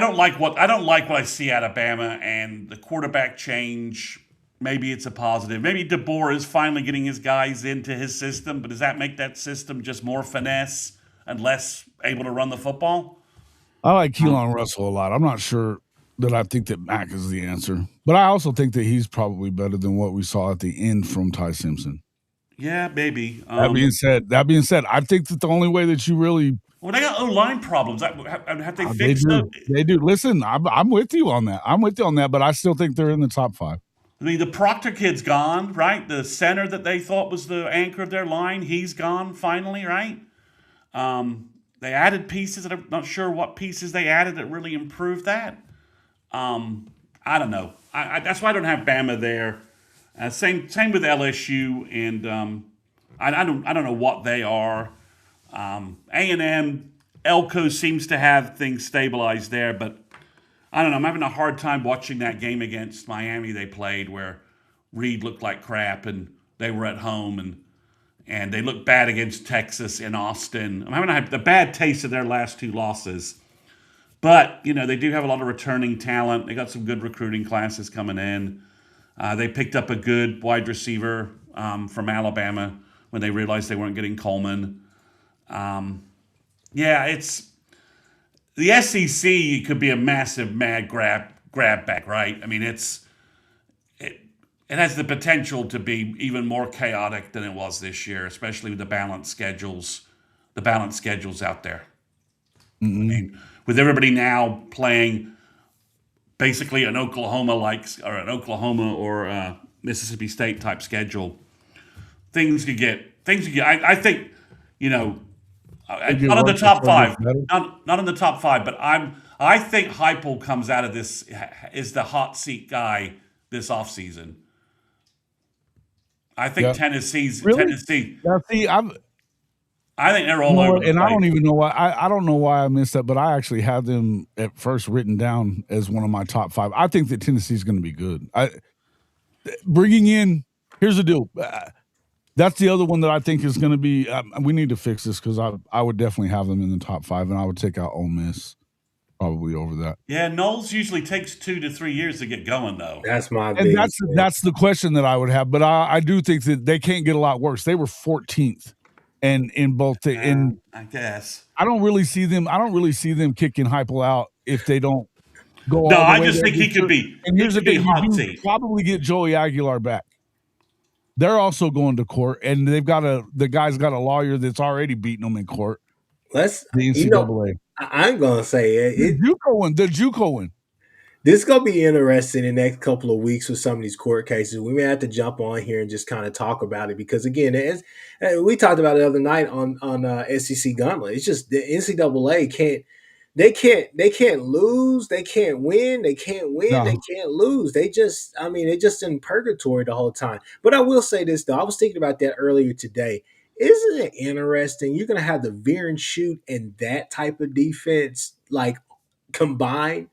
don't like what I see out of Bama, and the quarterback change. Maybe it's a positive. Maybe DeBoer is finally getting his guys into his system, but does that make that system just more finesse and less able to run the football? I like Keelan Russell a lot. I'm not sure that I think that Mac is the answer, but I also think that he's probably better than what we saw at the end from Ty Simpson. Yeah, maybe. That being said, I think that the only way that you really they got O-line problems. Have they fixed them? They do. Listen, I'm with you on that. But I still think they're in the top 5. I mean, the Proctor kid's gone, right? The center that they thought was the anchor of their line, he's gone finally, right? They added pieces, and I'm not sure what pieces they added that really improved that. I don't know. That's why I don't have Bama there. Same with LSU, and I don't know what they are. A&M, Elko seems to have things stabilized there, but I don't know. I'm having a hard time watching that game against Miami they played, where Reed looked like crap and they were at home, and they looked bad against Texas in Austin. I'm having the bad taste of their last two losses. But, they do have a lot of returning talent. They got some good recruiting classes coming in. They picked up a good wide receiver from Alabama when they realized they weren't getting Coleman. It's the SEC could be a massive mad grab back, right? I mean, it has the potential to be even more chaotic than it was this year, especially with the balanced schedules out there. Mm-hmm. I mean, with everybody now playing basically an Oklahoma or Mississippi State type schedule, things could get. I think, not in the top five, not in the top five, but I think Heupel comes out of this is the hot seat guy this offseason. I think Tennessee. Now, see, I think they're all over the place. I don't even know why. I don't know why I missed that, but I actually had them at first written down as one of my top five. I think that Tennessee's going to be good. Bringing in, here's the deal. That's the other one that I think is going to be. We need to fix this because I would definitely have them in the top five, and I would take out Ole Miss probably over that. Yeah, Knowles usually takes 2 to 3 years to get going, though. That's my and that's the question that I would have. But I do think that they can't get a lot worse. They were 14th. And in both, I guess I don't really see them. Kicking Heupel out if they don't go. No, all the I way just there. think he could be. And here's the thing: hot you seat. probably get Joey Aguilar back. They're also going to court, and the guy's got a lawyer that's already beating them in court. The NCAA. I'm gonna say the JUCO one. This is going to be interesting in the next couple of weeks with some of these court cases. We may have to jump on here and just kind of talk about it because, again, we talked about it the other night on SEC Gauntlet. It's just the NCAA can't lose, they can't win, they can't lose. They're just in purgatory the whole time. But I will say this, though. I was thinking about that earlier today. Isn't it interesting? You're going to have the veer and shoot and that type of defense, like, combined.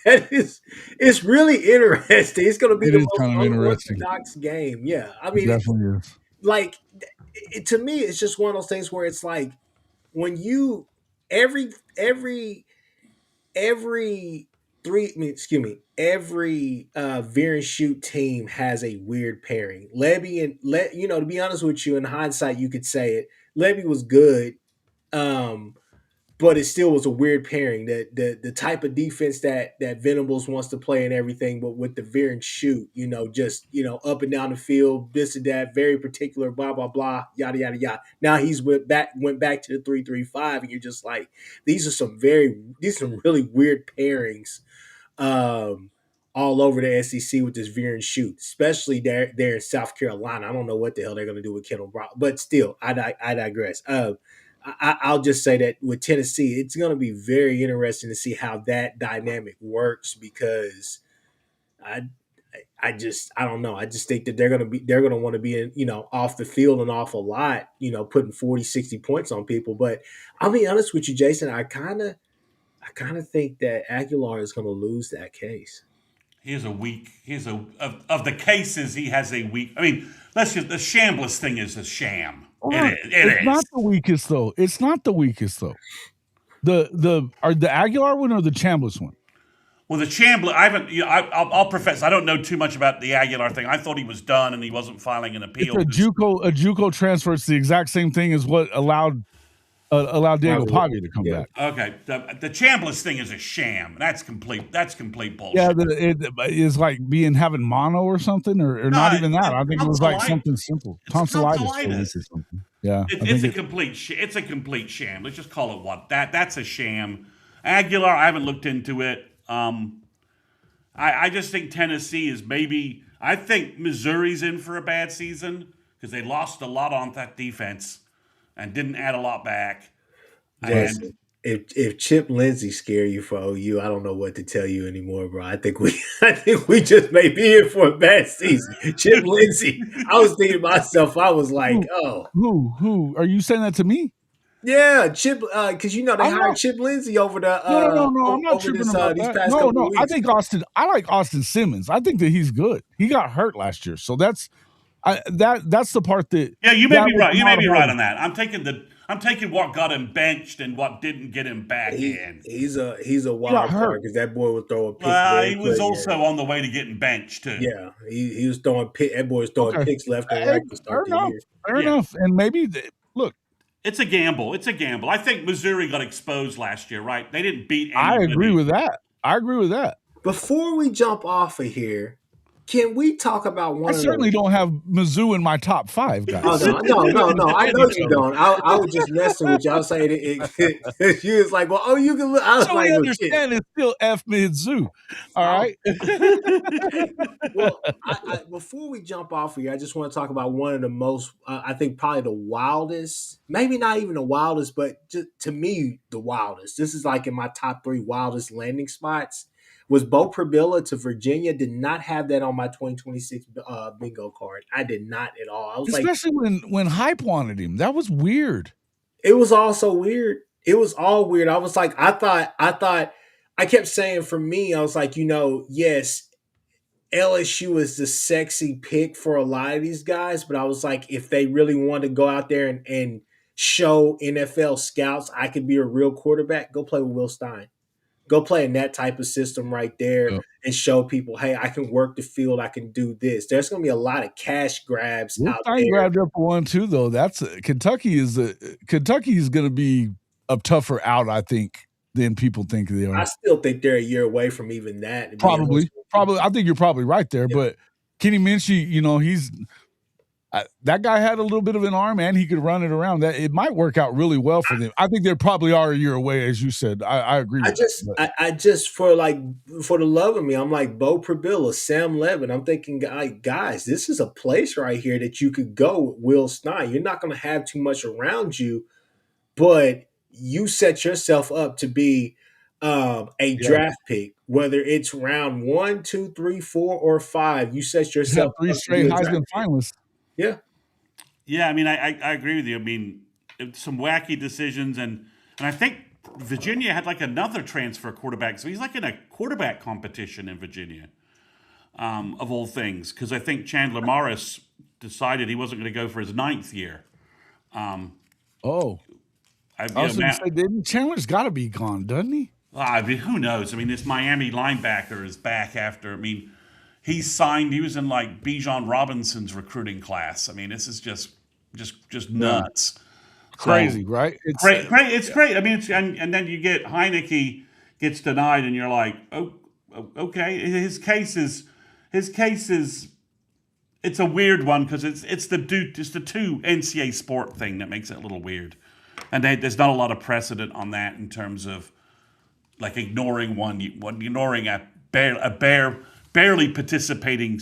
It's really interesting. It's going to be the most unorthodox game. Yeah, I mean, it definitely is. Like, to me, it's just one of those things where it's like when you every veer and shoot team has a weird pairing. Lebby and to be honest with you, in hindsight, you could say it. Lebby was good. But it still was a weird pairing. The type of defense that Venables wants to play and everything, but with the veer and shoot, up and down the field, this and that, very particular, blah blah blah, yada yada yada. Now he's went back to the 3-3-5, and you're just like, these are some really weird pairings, all over the SEC with this veer and shoot, especially there in South Carolina. I don't know what the hell they're going to do with Kendall Brown, but still, I digress. I'll just say that with Tennessee, it's going to be very interesting to see how that dynamic works because I don't know. I just think that they're going to want to be in, off the field an awful lot, putting 40, 60 points on people. But I'll be honest with you, Jason, I kind of think that Aguilar is going to lose that case. Of the cases, he has a weak. I mean, the Chambliss thing is a sham. It's not the weakest though. It's not the weakest though. The Aguilar one or the Chambliss one? Well, the Chambliss, I haven't. I'll profess, I don't know too much about the Aguilar thing. I thought he was done and he wasn't filing an appeal. It's a JUCO transfer. It's the exact same thing as what allowed Diego Pavia to come back. Okay, the Chambliss thing is a sham. That's complete bullshit. Yeah, it is like having mono or something, or not even that. I think it was like something simple, tonsillitis or something. Yeah, it's a complete sham. Let's just call it what that's a sham. Aguilar, I haven't looked into it. I just think Tennessee is maybe I think Missouri's in for a bad season because they lost a lot on that defense and didn't add a lot back. Jason, And if Chip Lindsey scare you for OU, I don't know what to tell you anymore, bro. I think we just may be in for a bad season. Chip Lindsey, I was thinking to myself, I was like, oh. Who? Are you saying that to me? Yeah, Chip, because they I'm hired not. Chip Lindsey over the No. I'm not over tripping this about these that. past No, couple of no. I weeks. think Austin. I like Austin Simmons. I think that he's good. He got hurt last year, so that's the part that. yeah, you may that be was right. You may not be about right him. on that. I'm taking what got him benched and what didn't get him back in. He's a He got wild hurt. card because that boy was throwing picks very He was quick. also on the way to getting benched too. Yeah, he was throwing that boy was throwing Okay. picks left and Hey, right to fair start the enough. year. Fair Yeah. enough. And maybe look. It's a gamble. It's a gamble. I think Missouri got exposed last year, right? They didn't beat I anybody. agree with that. Before we jump off of here, can we talk about one I of certainly the? don't have Mizzou in my top 5, guys. Oh no! I know you don't. I was just messing with you. I was saying it you was like, well, oh, you can look. I was So like, we well, understand it's still F Mizzou. All right. Well, before we jump off here, I just want to talk about one of the most, I think, probably the wildest, maybe not even the wildest, but just, to me, the wildest. This is like in my top 3 wildest landing spots. Was Bo Prabilla to Virginia. Did not have that on my 2026 bingo card. I did not at all. I was Especially when Hype wanted him. That was weird. it was all so weird. It was all weird. I was like, I kept saying for me, I was like, yes, LSU is the sexy pick for a lot of these guys, but I was like, if they really want to go out there and show NFL scouts I could be a real quarterback, go play with Will Stein. Go play in that type of system right there and show people, hey, I can work the field. I can do this. There's going to be a lot of cash grabs Will out Stein there. grabbed up one too, though. That's Kentucky is going to be a tougher out, I think, than people think they are. I still think they're a year away from even that. Probably. I think you're probably right there. Yeah. But Kenny Minchie, he's that guy had a little bit of an arm and he could run it around. That it might work out really well for them. I think they probably are a year away, as you said. I agree with that. I just for the love of me, I'm like Bo Prabilla, Sam Levin. I'm thinking, guys, this is a place right here that you could go with Will Stein. You're not going to have too much around you, but you set yourself up to be a draft pick, whether it's round 1, 2, 3, 4, or 5. You set yourself three up to straight be a draft Heisman pick. finalists. Yeah. Yeah, I mean, I agree with you. I mean, some wacky decisions, and I think Virginia had like another transfer quarterback, so he's like in a quarterback competition in Virginia, of all things, because I think Chandler Morris decided he wasn't going to go for his 9th year. I was going to say, Chandler's got to be gone, doesn't he? I mean, who knows? I mean, this Miami linebacker is back after. I mean, he signed. He was in like Bijan Robinson's recruiting class. I mean, this is just nuts. Crazy, right? It's great. It's great. I mean, and then you get Heineke gets denied, and you're like, oh, okay. His case is. It's a weird one because it's the 2 NCAA sport thing that makes it a little weird, and there's not a lot of precedent on that in terms of like ignoring a barely participating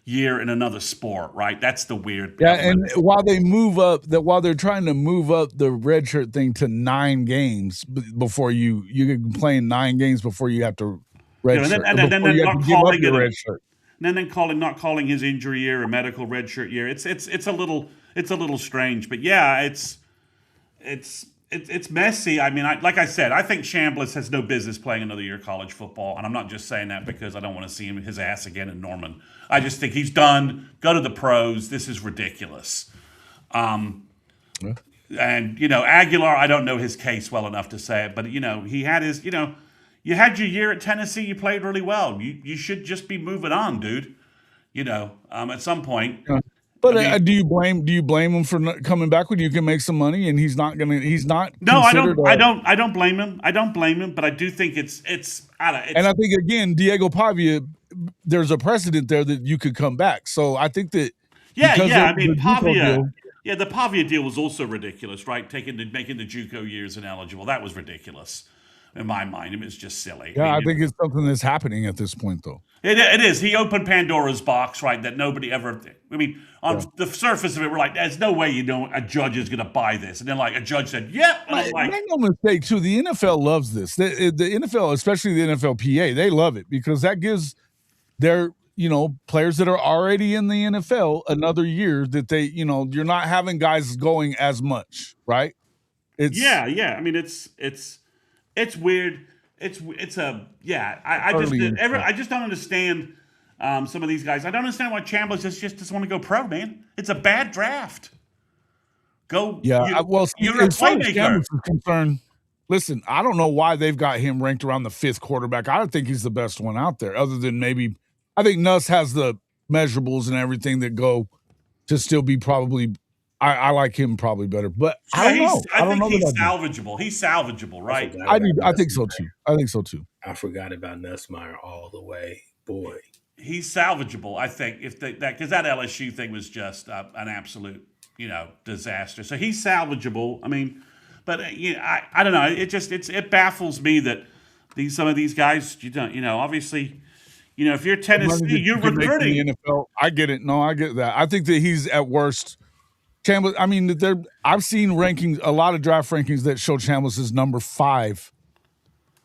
year in another sport, right? That's the weird. Yeah, and while they're trying to move up the redshirt thing to 9 games before you can play in 9 games before you have to redshirt, and then not calling it redshirt. And then not calling his injury year a medical redshirt year. It's a little strange, but yeah, it's messy. I mean, like I said, I think Chambliss has no business playing another year of college football, and I'm not just saying that because I don't want to see his ass again in Norman. I just think he's done. Go to the pros. This is ridiculous. And Aguilar, I don't know his case well enough to say it, but he had his. You had your year at Tennessee. You played really well. You should just be moving on, dude. At some point. Yeah. But do you blame him for coming back when you can make some money and he's not? No, I don't blame him. I don't blame him, but I do think it's and I think again, Diego Pavia, there's a precedent there that you could come back. So I think that I mean Pavia. The Pavia deal was also ridiculous, right? Making the JUCO years ineligible. That was ridiculous. in my mind. I mean, it's just silly. Yeah, I I mean, think it's something that's happening at this point, though. it is. He opened Pandora's box, right? That nobody ever. I mean, on Yeah. the surface of it, we're like, "There's no way a judge is going to buy this." And then, like, a judge said, "Yep," and I'm like, Make no mistake, too. The NFL loves this. The NFL, especially the NFLPA, they love it because that gives their players that are already in the NFL another year that they you're not having guys going as much, right? yeah. I mean, it's weird. I just don't understand some of these guys. I don't understand why Chambliss just doesn't want to go pro, man. It's a bad draft. Go. Yeah, You're a as far as playmaker. Chambliss is concerned, listen, I don't know why they've got him ranked around the 5th quarterback. I don't think he's the best one out there, other than maybe I think Nuss has the measurables and everything that go to still be probably. I like him probably better, but I don't know. I think he's salvageable. He's salvageable, right? I do. I think so too. I forgot about Nussmeier all the way. Boy, he's salvageable. I think because that LSU thing was just an absolute disaster. So he's salvageable. I mean, but I don't know. It baffles me that some of these guys obviously. If you're Tennessee, you're recruiting. The NFL. I get it. No, I get that. I think that he's at worst. Chambliss. I mean, I've seen rankings, a lot of draft rankings that show Chambliss is number 5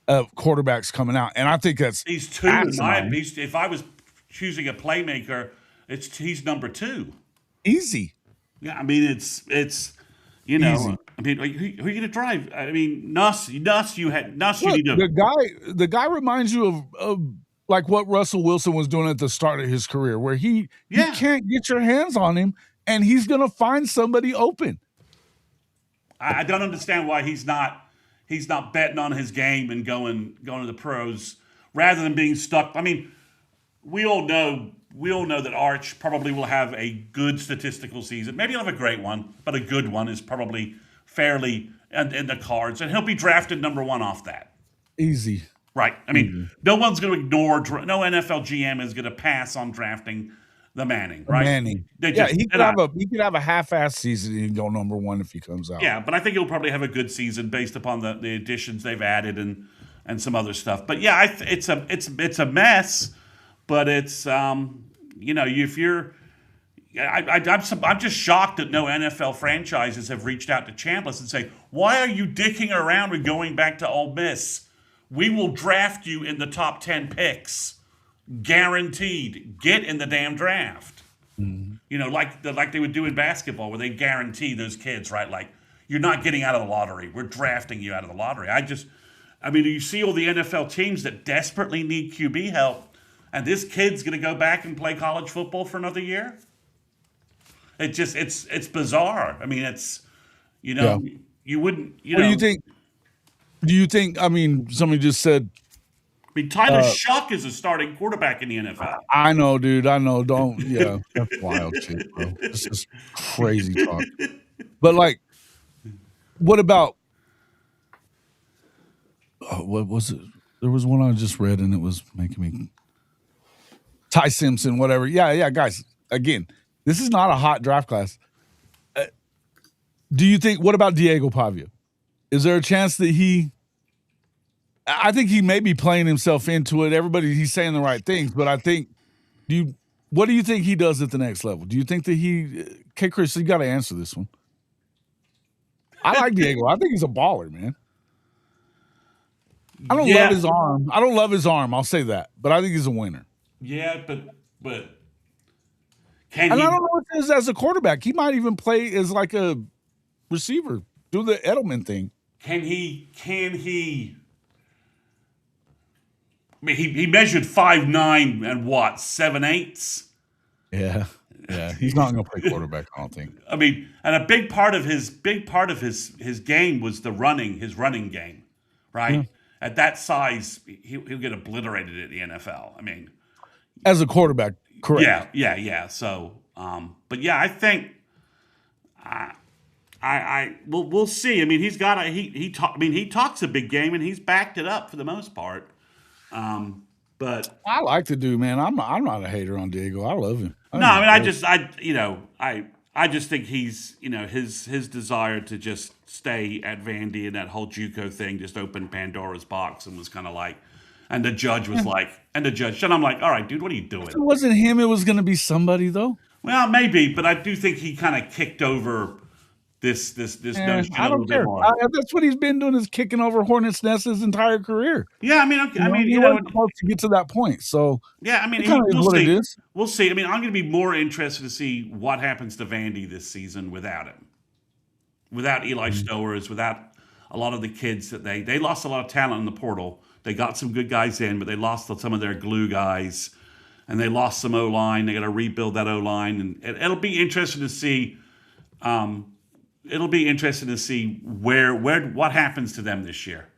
of quarterbacks coming out, and I think he's 2 in my. If I was choosing a playmaker, he's number 2. Easy. Yeah, I mean it's easy. I mean, who are you going to drive? I mean, Nuss. You need to. The guy reminds you of like what Russell Wilson was doing at the start of his career, where you can't get your hands on him, and he's going to find somebody open. I don't understand why he's not betting on his game and going to the pros rather than being stuck. I mean, we all know that Arch probably will have a good statistical season. Maybe he'll have a great one, but a good one is probably fairly in the cards, and he'll be drafted number 1 off that. Easy. Right. I mean, no one's going to ignore. No NFL GM is going to pass on drafting the Manning. Right. Manning. He could have a half-ass season and go number 1 if he comes out. Yeah, but I think he'll probably have a good season based upon the additions they've added and some other stuff. But yeah, it's a mess. But it's if you're. I'm just shocked that no NFL franchises have reached out to Chambliss and say, why are you dicking around with going back to Ole Miss? We will draft you in the top 10 picks, guaranteed. Get in the damn draft. Mm-hmm. Like they would do in basketball, where they guarantee those kids, right? Like, you're not getting out of the lottery. We're drafting you out of the lottery. You see all the NFL teams that desperately need QB help, and this kid's going to go back and play college football for another year. It's bizarre. I mean, you wouldn't. What do you think? Do you think? I mean, somebody just said. I mean, Tyler Shuck is a starting quarterback in the NFL. I know, dude. I know. That's wild shit, bro. This is crazy talk. But like, what about? What was it? There was one I just read, and it was making me. Ty Simpson, whatever. Yeah, guys. Again, this is not a hot draft class. Do you think? What about Diego Pavia? Is there a chance that I think he may be playing himself into it. He's saying the right things, but I think, what do you think he does at the next level? Do you think that Kchris, you got to answer this one. I like Diego. I think he's a baller, man. I don't love his arm. I don't love his arm. I'll say that, but I think he's a winner. Yeah, but I don't know what it is as a quarterback. He might even play as like a receiver, do the Edelman thing. Can he? I mean, he measured 5'9" and 7/8. Yeah. He's not going to play quarterback, I don't think. I mean, and a big part of his game was his running game, right? Yeah. At that size, he'll get obliterated at the NFL. I mean, as a quarterback, correct? Yeah. So, but yeah, I think we'll see. I mean, he's got he talks a big game and he's backed it up for the most part. But I like the dude, man. I'm not a hater on Diego. I love him. I I just think he's, his desire to just stay at Vandy and that whole JUCO thing just opened Pandora's box and was kind of like, and the judge was like, and I'm like, all right, dude, what are you If doing? it wasn't him, it was going to be somebody though. Well, maybe, but I do think he kind of kicked over this notion I a little don't bit care. more. That's what he's been doing, is kicking over hornets' nests his entire career. Yeah, I mean, He wasn't supposed to get to that point, so yeah, I mean, it kind of is we'll what it see. is. We'll see. I mean, I'm going to be more interested to see what happens to Vandy this season without him, without Eli Stowers, without a lot of the kids that they lost a lot of talent in the portal. They got some good guys in, but they lost some of their glue guys, and they lost some O line. They got to rebuild that O line, and it'll be interesting to see. It'll be interesting to see where what happens to them this year.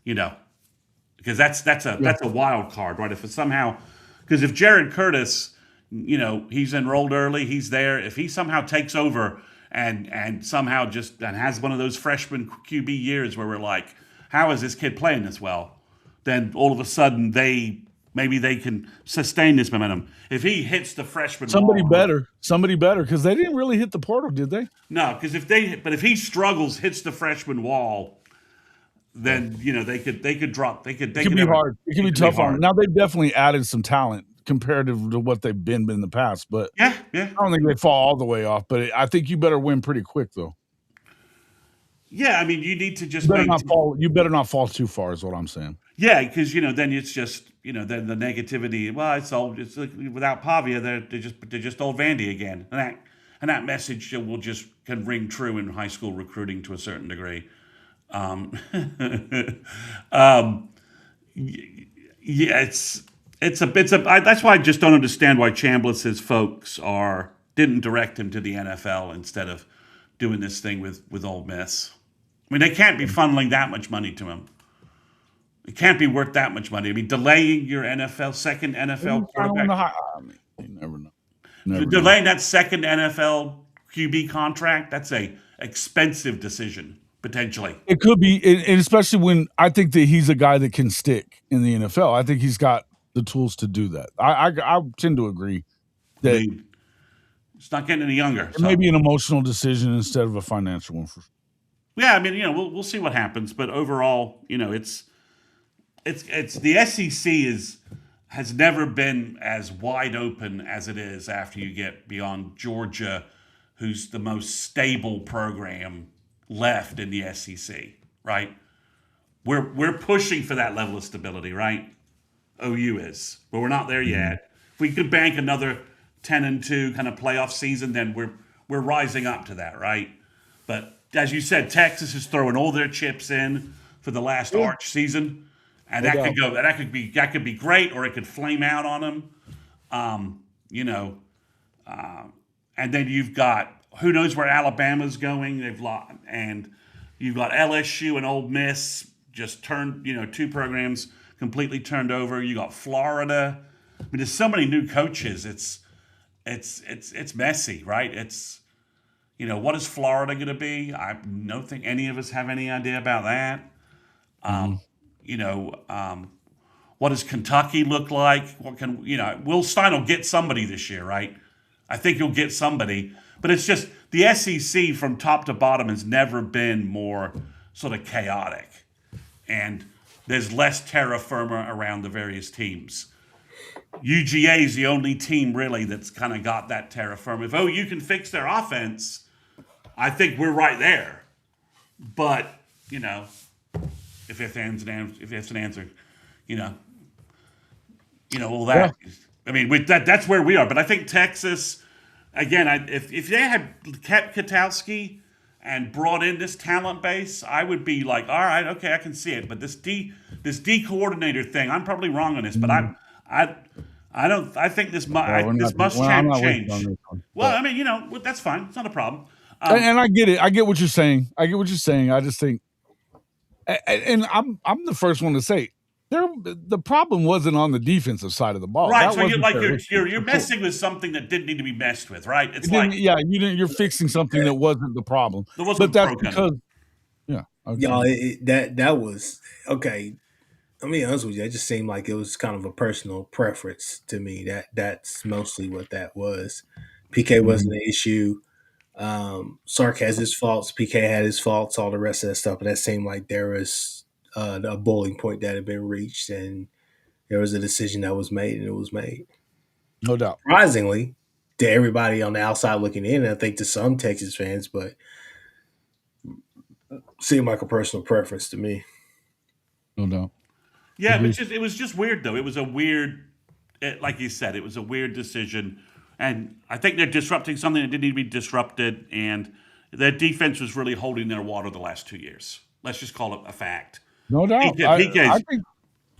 Because that's a wild card, right? If it's somehow, because if Jared Curtis, he's enrolled early, he's there. If he somehow takes over and somehow just and has one of those freshman QB years where we're like, how is this kid playing this well? Then all of a sudden maybe they can sustain this momentum. If he hits the freshman Somebody wall, better, because they didn't really hit the portal, did they? no, because if he struggles, hits the freshman wall, then they could drop. They could It can be hard. It can be tough on them. hard. Now they've definitely added some talent comparative to what they've been in the past, but Yeah. I don't think they fall all the way off. But I think you better win pretty quick, though. Yeah, I mean, you need to just You better not fall too far, is what I'm saying. Yeah, because then it's just then the negativity. Well, it's like, without Pavia, they're just old Vandy again, and that message can ring true in high school recruiting to a certain degree. Um, yeah, that's why I just don't understand why Chambliss's folks didn't direct him to the NFL instead of doing this thing with Ole Miss. I mean, they can't be funneling that much money to him. It can't be worth that much money. I mean, delaying your second NFL quarterback, You never know. delaying that second NFL QB contract, that's a expensive decision, potentially. It could be, and especially when I think that he's a guy that can stick in the NFL. I think he's got the tools to do that. I tend to agree I that mean, it's not getting any younger. it may be an emotional decision instead of a financial one. Yeah, I mean, we'll see what happens, but overall, it's the SEC has never been as wide open as it is after you get beyond Georgia, who's the most stable program left in the SEC, right? We're pushing for that level of stability, right? OU is, but we're not there yet. If we could bank another 10-2 kind of playoff season, then we're rising up to that, right? But as you said, Texas is throwing all their chips in for the last Arch season, and that could be great, or it could flame out on them. And then you've got who knows where Alabama's going. They've lost, and you've got LSU and Ole Miss just turned. Two programs completely turned over. You got Florida. I mean, there's so many new coaches. It's messy, right? What is Florida going to be? I don't think any of us have any idea about that. What does Kentucky look like? Will Stein will get somebody this year, right? I think he'll get somebody. But it's just the SEC from top to bottom has never been more sort of chaotic. And there's less terra firma around the various teams. UGA is the only team really that's kind of got that terra firma. If OU can fix their offense, I think we're right there. But, if it's an answer, all that. Yeah. I mean, that's where we are. But I think Texas, again, if they had kept Katowski and brought in this talent base, I would be like, all right, okay, I can see it. But this D coordinator thing, I'm probably wrong on this, but I think this must change. Well, I mean, that's fine. It's not a problem. And I get it. I get what you're saying. I just think, and I'm the first one to say, the problem wasn't on the defensive side of the ball, right? So you're messing with something that didn't need to be messed with, right? You're fixing something that wasn't the problem. But that's because, okay. Y'all, that was okay. I mean, honest with you, it just seemed like it was kind of a personal preference to me. That's mostly what that was. PK wasn't an issue. Sark has his faults, PK had his faults, all the rest of that stuff. But that seemed like there was a boiling point that had been reached, and there was a decision that was made, and it was made. No doubt. Surprisingly, to everybody on the outside looking in, and I think to some Texas fans, but seemed like a personal preference to me. No doubt. Yeah, but it was just weird though. It was a weird, like you said, it was a weird decision, and I think they're disrupting something that didn't need to be disrupted, and their defense was really holding their water the last 2 years. Let's just call it a fact. No doubt. I think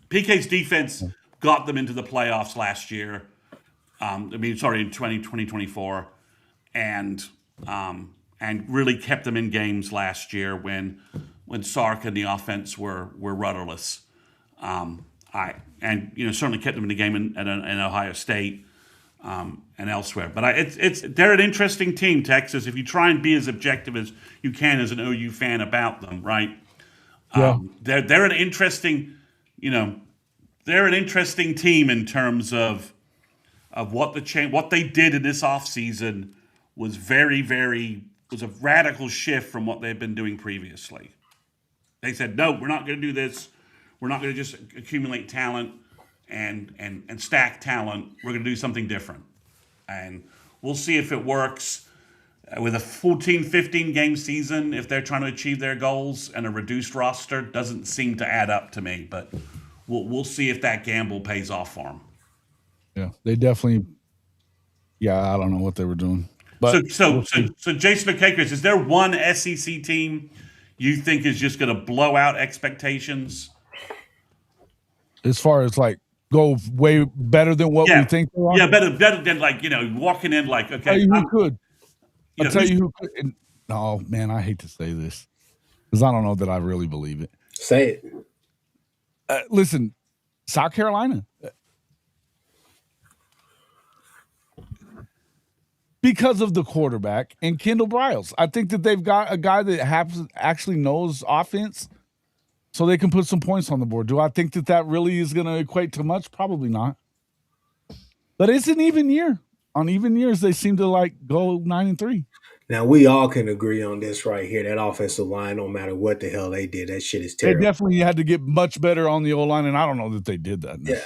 PK's defense got them into the playoffs last year. In 2024, and really kept them in games last year when Sark and the offense were rudderless. Certainly kept them in the game in Ohio State and elsewhere. But they're an interesting team, Texas. If you try and be as objective as you can as an OU fan about them, right? Yeah. They're an interesting, they're an interesting team in terms of what they did in this offseason was was a radical shift from what they've been doing previously. They said, no, we're not going to do this. We're not going to just accumulate talent and stack talent. We're going to do something different. And we'll see if it works. With a 14, 15 game season, if they're trying to achieve their goals, and a reduced roster doesn't seem to add up to me. But we'll see if that gamble pays off for them. Yeah, they definitely. Yeah, I don't know what they were doing. But so Jason Kchris, is there one SEC team you think is just going to blow out expectations? As far as like go way better than what we think they are? Yeah, better than walking in like, okay. I'll tell you who could. Oh, man, I hate to say this because I don't know that I really believe it. Say it. Listen, South Carolina. Because of the quarterback and Kendall Briles. I think that they've got a guy that actually knows offense so they can put some points on the board. Do I think that really is going to equate to much? Probably not. But it's an even year. On even years, they seem to go 9-3. Now, we all can agree on this right here. That offensive line, no matter what the hell they did, that shit is terrible. They definitely had to get much better on the O-line, and I don't know that they did that. Yeah,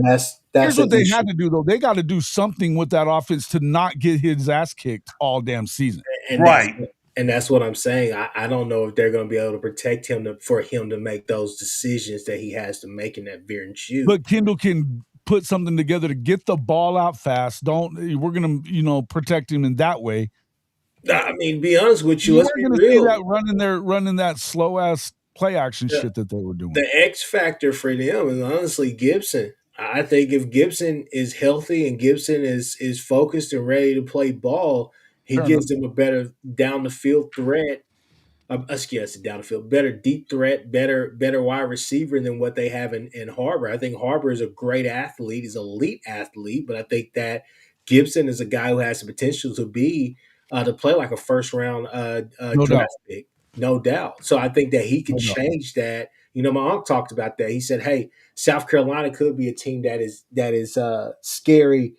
that's here's what they had to do, though. They got to do something with that offense to not get his ass kicked all damn season. And that's what I'm saying. I don't know if they're going to be able to protect him for him to make those decisions that he has to make in that veer and shoot. But Kendall can put something together to get the ball out fast. We're going to protect him in that way. I mean, be honest with you. Let's be real. See that running that slow ass play action shit that they were doing. The X factor for them is honestly Gibson. I think if Gibson is healthy and Gibson is focused and ready to play ball, he gives them a better down the field threat. Down the field, better deep threat, better wide receiver than what they have in Harbor. I think Harbor is a great athlete, he's an elite athlete, but I think that Gibson is a guy who has the potential to be to play like a first round draft pick, no doubt. So I think that he can change that. My uncle talked about that. He said, "Hey, South Carolina could be a team that is scary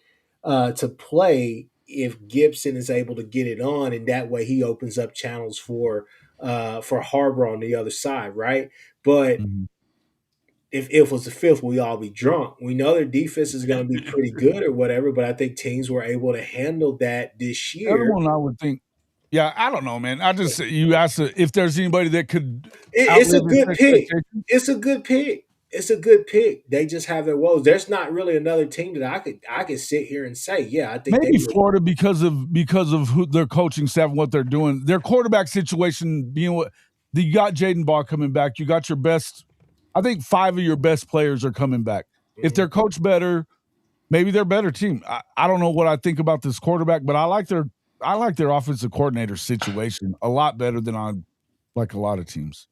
to play if Gibson is able to get it on, and that way he opens up channels for Harbor on the other side, right?" But if it was the fifth, we all be drunk. We know their defense is going to be pretty good or whatever, but I think teams were able to handle that this year. Everyone, I would think. Yeah, I don't know, man. You asked if there's anybody that could. It's a good pick. It's a good pick. It's a good pick. They just have their woes. There's not really another team that I could sit here and say, yeah, I think maybe Florida because of who their coaching staff and what they're doing. Their quarterback situation being what you got Jaden Barr coming back. You got your best. I think 5 of your best players are coming back. Mm-hmm. If they're coached better, maybe they're a better team. I don't know what I think about this quarterback, but I like their offensive coordinator situation a lot better than I like a lot of teams.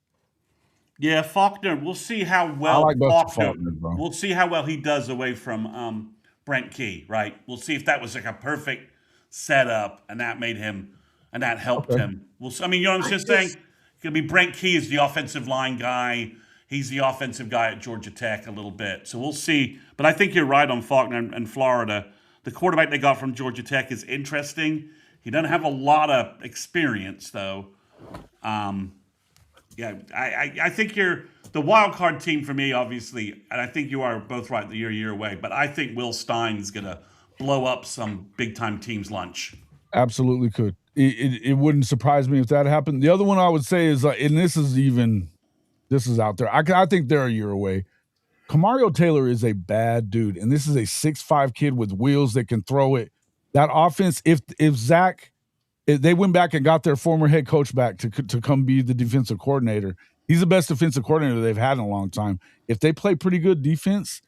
Yeah, Faulkner. We'll see how well Faulkner. We'll see how well he does away from Brent Key. Right. We'll see if that was like a perfect setup and that made him and that helped him. I mean, I'm just saying. It's gonna be Brent Key is the offensive line guy. He's the offensive guy at Georgia Tech a little bit. So we'll see. But I think you're right on Faulkner and Florida. The quarterback they got from Georgia Tech is interesting. He doesn't have a lot of experience, though. Yeah, I think you're the wild card team for me, obviously, and I think you are both right that you're a year away. But I think Will Stein's going to blow up some big time team's lunch. Absolutely could. It wouldn't surprise me if that happened. The other one I would say is, and this is out there. I think they're a year away. Kamario Taylor is a bad dude, and this is a 6'5" kid with wheels that can throw it. That offense, if they went back and got their former head coach back to come be the defensive coordinator, he's the best defensive coordinator they've had in a long time. If they play pretty good defense,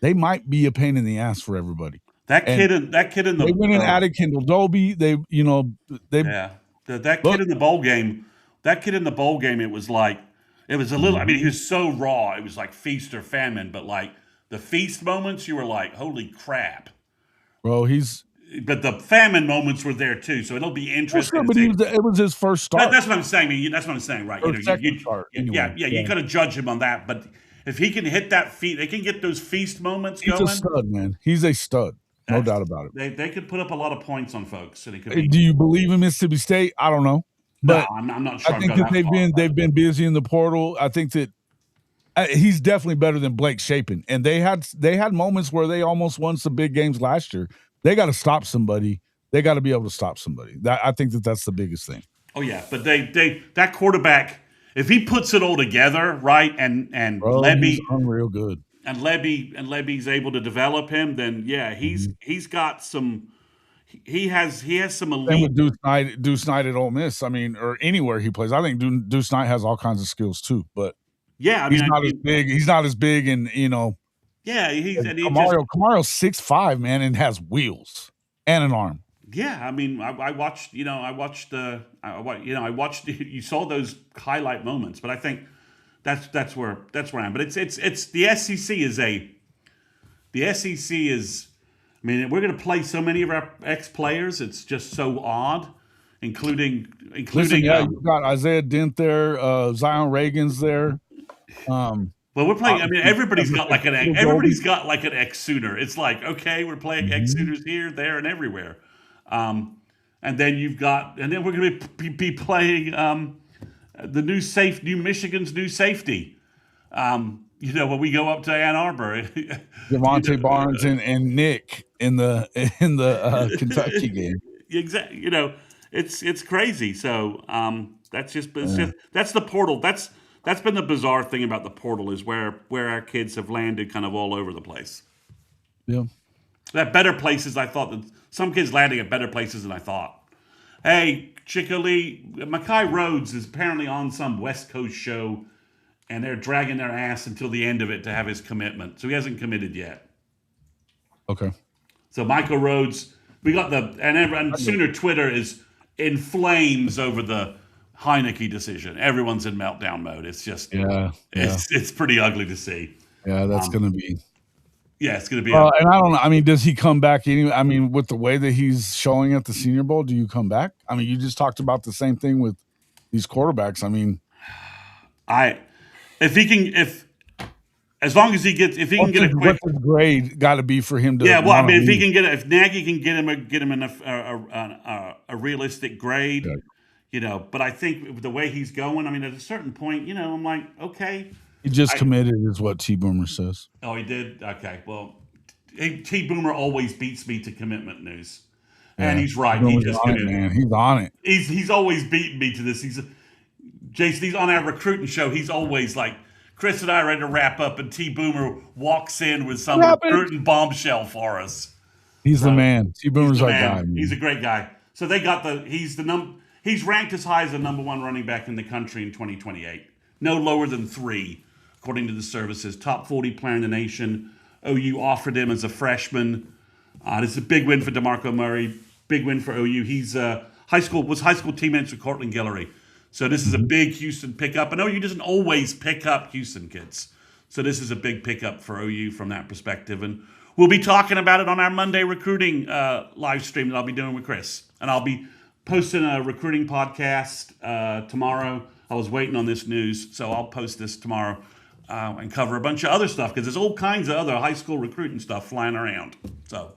they might be a pain in the ass for everybody. That kid in the they went and added Kendall Dolby. That kid in the bowl game. That kid in the bowl game. It was a little. I mean, he was so raw. It was like feast or famine. But like the feast moments, you were like, "Holy crap!" Bro, But the famine moments were there too. So it'll be interesting. But it was his first start. That's what I'm saying. That's what I'm saying, right? You got to judge him on that. But if he can hit that feast, they can get those feast moments going. He's a stud, man. He's a stud. No doubt about it. They could put up a lot of points on folks. And do you believe in Mississippi State? I don't know. But no, I'm not sure. I think that they've been busy in the portal. I think that he's definitely better than Blake Shapen. And they had moments where they almost won some big games last year. They got to stop somebody. They got to be able to stop somebody. I think that's the biggest thing. Oh yeah, but that quarterback, if he puts it all together, right, and Lebby, he's unreal good. And Lebby's able to develop him, then yeah, he's got some. He has some elite. Same with Deuce Knight at Ole Miss. I mean, or anywhere he plays. I think Deuce Knight has all kinds of skills too. But yeah, he's not as big. He's not as big, and yeah, Kamaro's 6'5", man, and has wheels and an arm. Yeah, I mean, I watched. You saw those highlight moments, but I think that's where I am. But it's the SEC is. I mean, we're going to play so many of our ex-players. It's just so odd, including. You've got Isaiah Dent there, Zion Reagan's there. Well, we're playing. I mean, everybody's got like an ex-Sooner. It's like, okay, we're playing ex-Sooners here, there, and everywhere. And then we're going to be playing the New Michigan's new safety. When we go up to Ann Arbor, Devontae Barnes and Nick in the Kentucky game. Exactly. It's crazy. So that's the portal. That's been the bizarre thing about the portal is where our kids have landed kind of all over the place. Yeah. At better places, I thought that some kids landing at better places than I thought. Hey, Chick-fil-A, Mekhi Rhodes is apparently on some West Coast show, and they're dragging their ass until the end of it to have his commitment. So he hasn't committed yet. Okay. So Michael Rhodes, we got and Sooner Twitter is in flames over the Heineke decision. Everyone's in meltdown mode. It's just, it's pretty ugly to see. Yeah, that's going to be. Yeah, it's going to be. And I don't know. I mean, does he come back anyway? I mean, with the way that he's showing at the Senior Bowl, do you come back? I mean, you just talked about the same thing with these quarterbacks. I mean, as long as he can get a quick. What's his grade got to be for him to? Yeah, well, I mean, if Nagy can get him a realistic grade, But I think the way he's going, I mean, at a certain point, I'm like, okay. He just committed, is what T Boomer says. Oh, he did? Okay. Well, T Boomer always beats me to commitment news. And he's right. He just committed. Man. He's on it. He's always beaten me to this. Jason, he's on our recruiting show. He's always like, Chris and I are ready to wrap up, and T Boomer walks in with some recruiting bombshell for us. He's the man. T Boomer's our guy. Man. He's a great guy. So they got he's ranked as high as the number one running back in the country in 2028. No lower than 3. According to the services, top 40 player in the nation. OU offered him as a freshman. This is a big win for DeMarco Murray. Big win for OU. He's high school teammates with Cortland Guillory. So this is a big Houston pickup. And OU doesn't always pick up Houston kids. So this is a big pickup for OU from that perspective. And we'll be talking about it on our Monday recruiting live stream that I'll be doing with Chris. And I'll be posting a recruiting podcast tomorrow. I was waiting on this news, so I'll post this tomorrow. And cover a bunch of other stuff because there's all kinds of other high school recruiting stuff flying around. So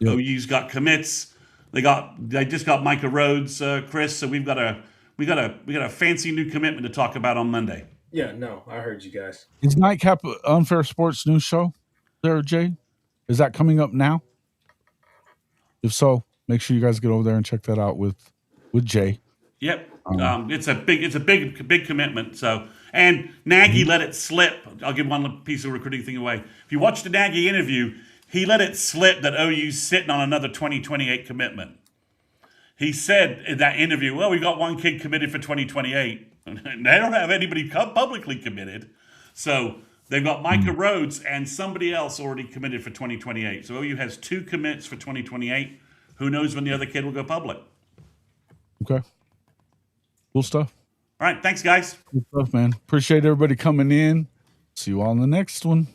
OU's got commits. They just got Micah Rhodes, Chris. So we got a fancy new commitment to talk about on Monday. Yeah, no, I heard you guys. Is Nightcap Unfair Sports News Show there, Jay? Is that coming up now? If so, make sure you guys get over there and check that out with Jay. Yep, it's a big commitment. So, and Nagy let it slip. I'll give one piece of recruiting thing away. If you watch the Nagy interview, he let it slip that OU's sitting on another 2028 commitment. He said in that interview, "Well, we got one kid committed for 2028." And they don't have anybody publicly committed, so they've got Micah Rhodes and somebody else already committed for 2028. So OU has 2 commits for 2028. Who knows when the other kid will go public? Okay. Cool stuff. All right. Thanks, guys. Good stuff, man. Appreciate everybody coming in. See you all in the next one.